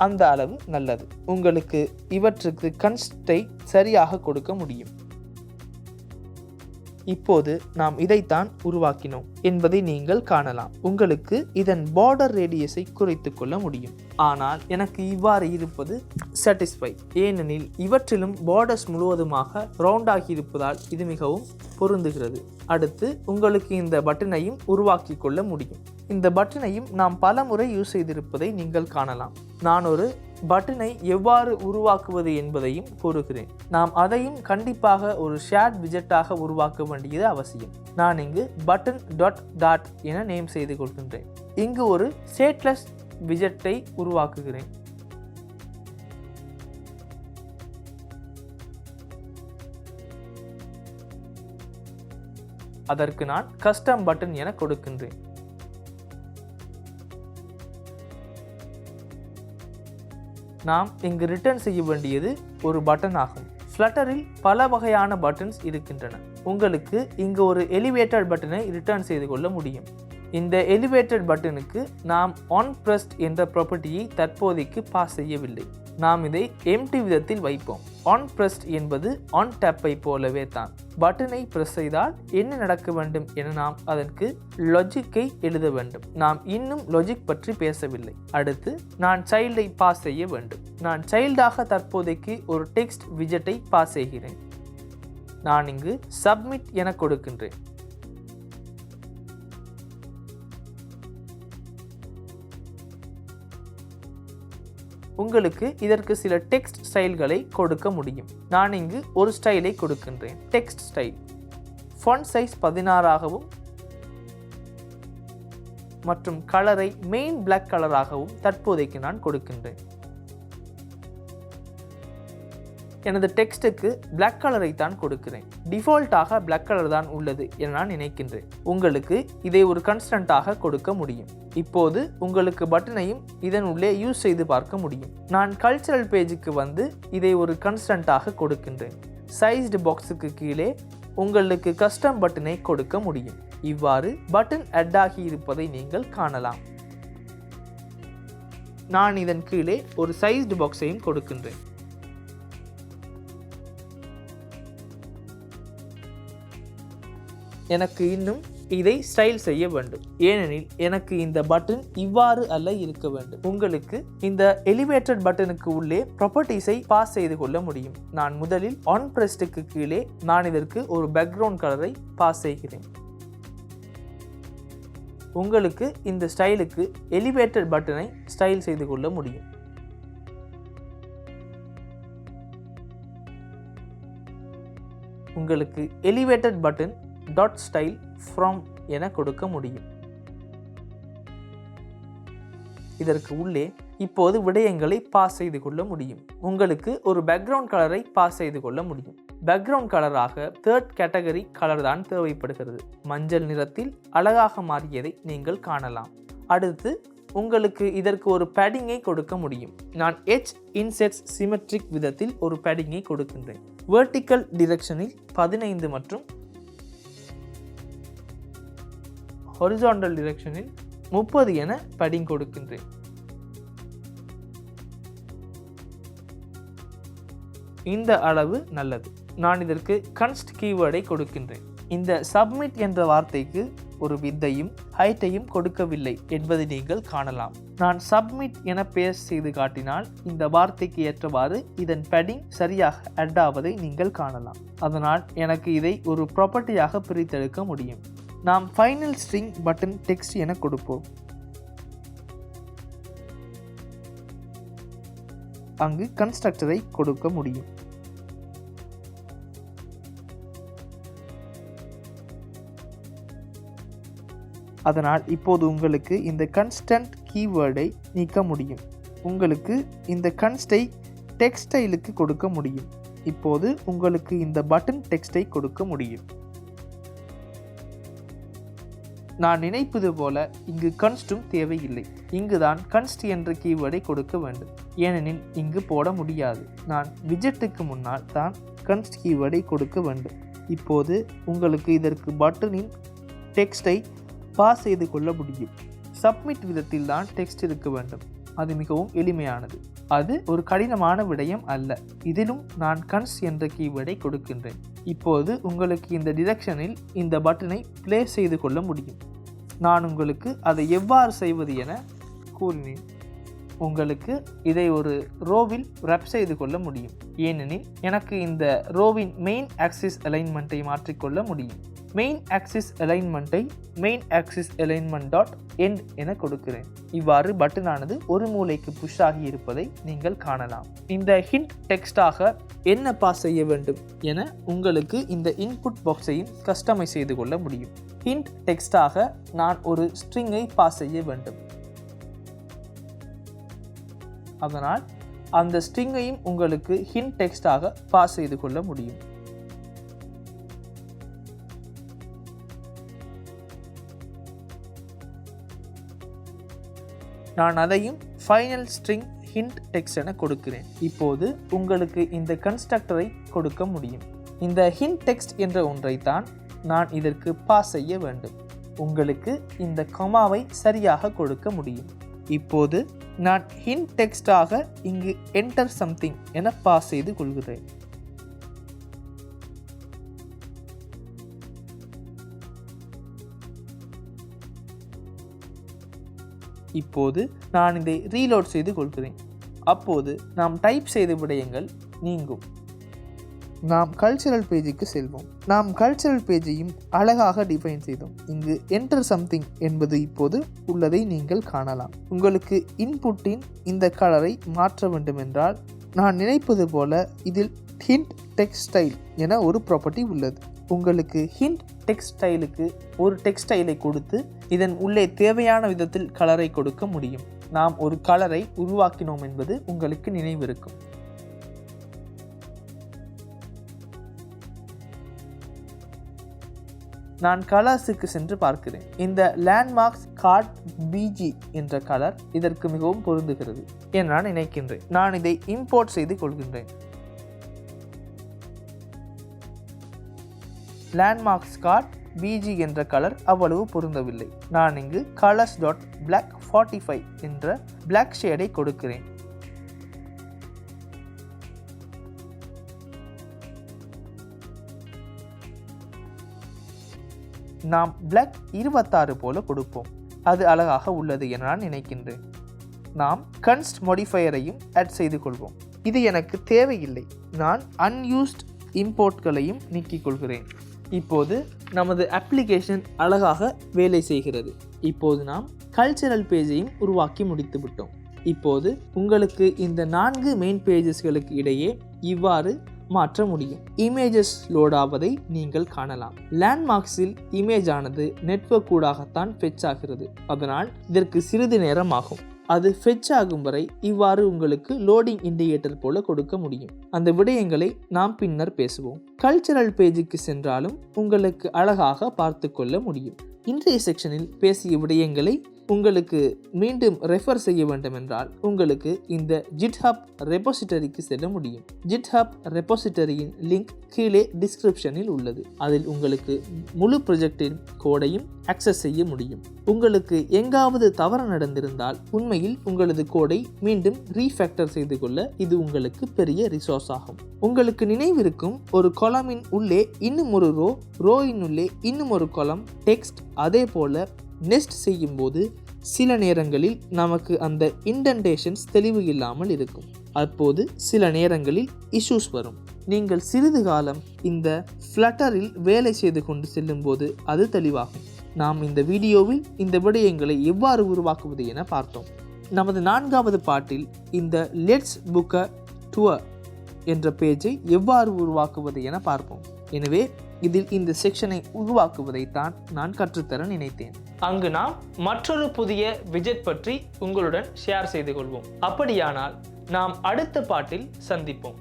அந்த அளவு நல்லது. உங்களுக்கு இவற்றுக்கு கன்ஸ்டை சரியாக கொடுக்க முடியும். இப்போது நாம் இதைத்தான் உருவாக்கினோம் என்பதை நீங்கள் காணலாம். உங்களுக்கு இதன் பார்டர் ரேடியஸை குறைத்து கொள்ள முடியும். ஆனால் எனக்கு இவ்வாறு இருப்பது சாட்டிஸ்ஃபை. ஏனெனில் இவற்றிலும் பார்டர்ஸ் முழுவதுமாக ரவுண்ட் ஆகி இருப்பதால் இது மிகவும் பொருந்துகிறது. அடுத்து உங்களுக்கு இந்த பட்டனையும் உருவாக்கி கொள்ள முடியும். இந்த பட்டனையும் நாம் பல முறை யூஸ் செய்திருப்பதை நீங்கள் காணலாம். நான் ஒரு பட்டனை எவ்வாறு உருவாக்குவது என்பதையும் கூறுகிறேன். நாம் அதையும் கண்டிப்பாக ஒரு ஷேட் விஜெட்டாக உருவாக்க வேண்டியது அவசியம். நான் இங்கு பட்டன் டாட் என நேம் செய்து கொள்கின்றேன். இங்கு ஒரு ஸ்டேட்லெஸ் விஜெட்டை உருவாக்குகிறேன். அதற்கு நான் கஸ்டம் பட்டன் என கொடுக்கின்றேன். நாம் இங்கு ரிட்டர்ன் செய்ய வேண்டியது ஒரு பட்டன் ஆகும். ஃப்ளட்டரில் பல வகையான பட்டன்ஸ் இருக்கின்றன. உங்களுக்கு இங்கு ஒரு எலிவேட்டட் பட்டனை ரிட்டர்ன் செய்து கொள்ள முடியும். இந்த எலிவேட்டட் பட்டனுக்கு நாம் ஆன் பிரஸ்ட் என்ற ப்ராப்பர்ட்டியை தற்போதைக்கு பாஸ் செய்யவில்லை. நாம் இதை எம்டி விதத்தில் வைப்போம். ஆன் பிரஸ்ட் என்பது ஆன் டேப்பை போலவே தான். பட்டனை பிரஸ் செய்தால் என்ன நடக்க வேண்டும் என நாம் அதற்கு லாஜிக்கை எழுத வேண்டும். நாம் இன்னும் லாஜிக் பற்றி பேசவில்லை. அடுத்து நான் சைல்டை பாஸ் செய்ய வேண்டும். நான் சைல்டாக தற்போதைக்கு ஒரு டெக்ஸ்ட் விஜெட்டை பாஸ் செய்கிறேன். நான் இங்கு சப்மிட் என கொடுக்கின்றேன். உங்களுக்கு இதற்கு சில டெக்ஸ்ட் ஸ்டைல்களை கொடுக்க முடியும். நான் இங்கு ஒரு ஸ்டைலை கொடுக்கின்றேன். டெக்ஸ்ட் ஸ்டைல் ஃபாண்ட் சைஸ் 16ஆகவும் மற்றும் கலரை மெயின் பிளாக் கலராகவும் தற்போதைக்கு நான் கொடுக்கின்றேன். எனது டெக்ஸ்டுக்கு பிளாக் கலரை தான் கொடுக்கிறேன். டிஃபால்ட்டாக பிளாக் கலர் தான் உள்ளது என நான் நினைக்கின்றேன். உங்களுக்கு இதை ஒரு கன்ஸ்டன்ட்டாக கொடுக்க முடியும். இப்போது உங்களுக்கு பட்டனையும் இதன் உள்ளே யூஸ் செய்து பார்க்க முடியும். நான் கல்ச்சரல் பேஜுக்கு வந்து இதை ஒரு கன்ஸ்டன்ட்டாக கொடுக்கின்றேன். சைஸ்டு பாக்ஸுக்கு கீழே உங்களுக்கு கஸ்டம் பட்டனை கொடுக்க முடியும். இவ்வாறு பட்டன் அட் ஆகி இருப்பதை நீங்கள் காணலாம். நான் இதன் கீழே ஒரு சைஸ்டு பாக்ஸையும் கொடுக்கின்றேன். எனக்கு இன்னும் இதை ஸ்டைல் செய்ய வேண்டும். ஏனெனில் எனக்கு இந்த பட்டன் இவ்வாறு அல்ல இருக்க வேண்டும். உங்களுக்கு இந்த எலிவேட்டட் பட்டனுக்கு உள்ளே ப்ராப்பர்ட்டிஸை பாஸ் செய்து கொள்ள முடியும். நான் முதலில் ஆன் பிரஸ்டுக்கு கீழே நான் இதற்கு ஒரு பேக்ரவுண்ட் கலரை பாஸ் செய்கிறேன். உங்களுக்கு இந்த ஸ்டைலுக்கு எலிவேட்டட் பட்டனை ஸ்டைல் செய்து கொள்ள முடியும். உங்களுக்கு elevated button dot style from என கொடுக்க முடியும். இதற்கு உள்ளே இப்போது விடயங்களை பாஸ் செய்து கொள்ள முடியும். உங்களுக்கு ஒரு பேக்ரவுண்ட் கலரை பாஸ் செய்து கொள்ள முடியும். பேக்ரவுண்ட் கலராக 3rd கேட்டகரி கலர் தான் தேவைப்படுகிறது. மஞ்சள் நிறத்தில் அழகாக மாறியதை நீங்கள் காணலாம். அடுத்து உங்களுக்கு இதற்கு ஒரு பேடிங்கை கொடுக்க முடியும். நான் எட்ஜ் இன்செட்ஸ் சிமெட்ரிக் விதத்தில் ஒரு பேடிங்கை கொடுக்கின்றேன். வெர்டிக்கல் டிரெக்ஷனில் 15 மற்றும் ஹொரிசாண்டல் டிரெக்ஷனில் 30 என பேடிங் கொடுக்கின்றேன். இந்த அளவு நல்லது. நான் இதற்கு கன்ஸ்ட் கீவேர்டை கொடுக்கின்றேன். இந்த சப்மிட் என்ற வார்த்தைக்கு ஒரு வித்தையும் ஹைட்டையும் கொடுக்கவில்லை என்பதை நீங்கள் காணலாம். நான் சப்மிட் என பேஸ்ட் செய்து காட்டினால் இந்த வார்த்தைக்கு ஏற்றவாறு இதன் பேடிங் சரியாக ஆட் ஆவதை நீங்கள் காணலாம். அதனால் எனக்கு இதை ஒரு ப்ராப்பர்ட்டியாக பிரித்தெடுக்க முடியும். நாம் ஃபைனல் ஸ்ட்ரிங் பட்டன் டெக்ஸ்ட் என கொடுப்போம். அங்கு கன்ஸ்ட்ரக்டரை கொடுக்க முடியும். அதனால் இப்போது உங்களுக்கு இந்த கன்ஸ்டன்ட் கீவேர்டை நீக்க முடியும். உங்களுக்கு இந்த கன்ஸ்டை டெக்ஸ்ட் ஸ்டைலுக்கு கொடுக்க முடியும். இப்போது உங்களுக்கு இந்த பட்டன் டெக்ஸ்டை கொடுக்க முடியும். நான் நினைப்பது போல இங்கு கன்ஸ்டும் தேவையில்லை. இங்குதான் கன்ஸ்ட் என்ற கீவேர்டை கொடுக்க வேண்டும். ஏனெனில் இங்கு போட முடியாது. நான் விஜெட்டுக்கு முன்னால் தான் கன்ஸ்ட் கீவேர்டை கொடுக்க வேண்டும். இப்போது உங்களுக்கு இதற்கு பட்டனின் டெக்ஸ்டை பாஸ் செய்து கொள்ள முடியும். சப்மிட் விதத்தில் தான் டெக்ஸ்ட் இருக்க வேண்டும். அது மிகவும் எளிமையானது. அது ஒரு கடினமான விடயம் அல்ல. இதிலும் நான் கன்ஸ்ட் என்ற கீவேர்டை கொடுக்கின்றேன். இப்போது உங்களுக்கு இந்த டிரெக்ஷனில் இந்த பட்டனை ப்ளே செய்து கொள்ள முடியும். நான் உங்களுக்கு அதை எவ்வாறு செய்வது என கூறினேன். உங்களுக்கு இதை ஒரு ரோவில் ரப் செய்து கொள்ள முடியும். ஏனெனில் எனக்கு இந்த ரோவின் மெயின் ஆக்சிஸ் அலைன்மெண்ட்டை மாற்றிக்கொள்ள முடியும். மெயின் ஆக்சிஸ் அலைன்மெண்ட்டை main axis alignment dot end என கொடுக்கிறேன். இவ்வாறு பட்டனானது ஒரு மூலைக்கு புஷ் ஆகி இருப்பதை நீங்கள் காணலாம். இந்த ஹிண்ட் டெக்ஸ்டாக என்ன பாஸ் செய்ய வேண்டும் என உங்களுக்கு இந்த இன்புட் பாக்ஸையும் கஸ்டமைஸ் செய்து கொள்ள முடியும். ஹிண்ட் டெக்ஸ்டாக நான் ஒரு ஸ்ட்ரிங்கை பாஸ் செய்ய வேண்டும். அதனால் அந்த ஸ்ட்ரிங்கையும் உங்களுக்கு ஹிண்ட் டெக்ஸ்டாக பாஸ் செய்து கொள்ள முடியும். நான் அதையும் ஃபைனல் ஸ்ட்ரிங் ஹிண்ட் டெக்ஸ்ட் என கொடுக்கிறேன். இப்போது உங்களுக்கு இந்த கன்ஸ்ட்ரக்டரை கொடுக்க முடியும். இந்த ஹிண்ட் டெக்ஸ்ட் என்ற ஒன்றை தான் நான் இதற்கு பாஸ் செய்ய வேண்டும். உங்களுக்கு இந்த கமாவை சரியாக கொடுக்க முடியும். இப்போது நான் ஹிண்ட் டெக்ஸ்டாக இங்கு என்டர் சம்திங் என பாஸ் செய்து கொள்கிறேன். இப்போது நான் இதை ரீலோட் செய்து கொள்கிறேன். அப்போது நாம் டைப் செய்த விடயங்கள் நீங்கும். நாம் கல்ச்சரல் பேஜுக்கு செல்வோம். நாம் கல்ச்சரல் பேஜையும் அழகாக டிஃபைன் செய்தோம். இங்கு என்டர் சம்திங் என்பது இப்போது உள்ளதை நீங்கள் காணலாம். உங்களுக்கு இன்புட்டின் இந்த கலரை மாற்ற வேண்டும் என்றால் நான் நினைப்பது போல இதில் ஹிண்ட் டெக்ஸ்ட் ஸ்டைல் என ஒரு ப்ராப்பர்ட்டி உள்ளது. உங்களுக்கு ஹிண்ட் டெக்ஸ்ட் ஸ்டைலுக்கு ஒரு டெக்ஸ்ட் ஸ்டைலை கொடுத்து இதன் உள்ளே தேவையான விதத்தில் கலரை கொடுக்க முடியும். நாம் ஒரு கலரை உருவாக்கினோம் என்பது உங்களுக்கு நினைவிருக்கும். நான் கலர்ஸுக்கு சென்று பார்க்கிறேன். இந்த லேண்ட்மார்க்ஸ் கார்ட் பிஜி என்ற கலர் இதற்கு மிகவும் பொருந்துகிறது என நான் நினைக்கின்றேன். நான் இதை இம்போர்ட் செய்து கொள்கின்றேன். லேண்ட்மார்க்ஸ் கார்ட் பிஜி என்ற கலர் அவ்வளவு பொருந்தவில்லை. நான் இங்கு கலர்ஸ் டாட் பிளாக் 45 என்ற பிளாக் ஷேடை கொடுக்கிறேன். நாம் பிளாக் 26 போல கொடுப்போம். அது அழகாக உள்ளது என நான் நினைக்கின்றேன். நாம் கன்ஸ்ட் மோடிஃபையரையும் ஆட் செய்து கொள்வோம். இது எனக்கு தேவையில்லை. நான் அன்யூஸ்ட் இம்போர்ட்களையும் நீக்கிக் கொள்கிறேன். இப்போது நமது அப்ளிகேஷன் அழகாக வேலை செய்கிறது. இப்போது நாம் கல்ச்சரல் பேஜையும் உருவாக்கி முடித்து விட்டோம். இப்போது உங்களுக்கு இந்த 4 மெயின் பேஜஸ்களுக்கு இடையே இவ்வாறு மாற்ற முடியும். இமேஜஸ் லோட் ஆவதை நீங்கள் காணலாம். லேண்ட்மார்க்ஸில் இமேஜ் ஆனது நெட்வொர்க் ஊடாகத்தான் ஃபெட்ச் ஆகிறது. அதனால் இதற்கு சிறிது நேரம் ஆகும். அது ஃபெட்ச் ஆகும் வரை இவ்வாறு உங்களுக்கு லோடிங் இண்டிகேட்டர் போல கொடுக்க முடியும். அந்த விடயங்களை நாம் பின்னர் பேசுவோம். கல்ச்சரல் பேஜுக்கு சென்றாலும் உங்களுக்கு அழகாக பார்த்து கொள்ள முடியும். இன்றைய செக்ஷனில் பேசிய விடயங்களை உங்களுக்கு மீண்டும் ரெஃபர் செய்ய வேண்டும் என்றால் உங்களுக்கு இந்த ஜிட்ஹப் ரெபோசிட்டரிக்கு செல்ல முடியும். ஜிட்ஹப் ரெபோசிட்டரியின் லிங்க் கீழே டிஸ்கிரிப்ஷனில் உள்ளது. அதில் உங்களுக்கு முழு ப்ரொஜெக்டின் கோடையும் அக்சஸ் செய்ய முடியும். உங்களுக்கு எங்காவது தவறு நடந்திருந்தால் உண்மையில் உங்களது கோடை மீண்டும் ரீஃபேக்டர் செய்து கொள்ள இது உங்களுக்கு பெரிய ரிசோர்ஸ் ஆகும். உங்களுக்கு நினைவிருக்கும், ஒரு காலமின் உள்ளே இன்னும் ஒரு ரோயின் உள்ளே இன்னும் ஒரு காலம் டெக்ஸ்ட், அதே போல நெஸ்ட் செய்யும் போது சில நேரங்களில் நமக்கு அந்த இண்டென்டேஷன்ஸ் தெளிவு இல்லாமல் இருக்கும். அப்போது சில நேரங்களில் இஷ்யூஸ் வரும். நீங்கள் சிறிது காலம் இந்த ஃப்ளட்டரில் வேலை செய்து கொண்டு செல்லும் போது அது தெளிவாகும். நாம் இந்த வீடியோவில் இந்த விடயங்களை எவ்வாறு உருவாக்குவது என பார்த்தோம். நமது 4வது பாட்டில் இந்த லெட்ஸ் புக் அ டூர் என்ற பேஜை எவ்வாறு உருவாக்குவது என பார்ப்போம். எனவே இதில் இந்த செக்ஷனை உருவாக்குவதைத்தான் நான் கற்றுத்தர நினைத்தேன். அங்கு நாம் மற்றொரு புதிய விஜெட் பற்றி உங்களுடன் ஷேர் செய்து கொள்வோம். அப்படியானால் நாம் அடுத்த பாட்டில் சந்திப்போம்.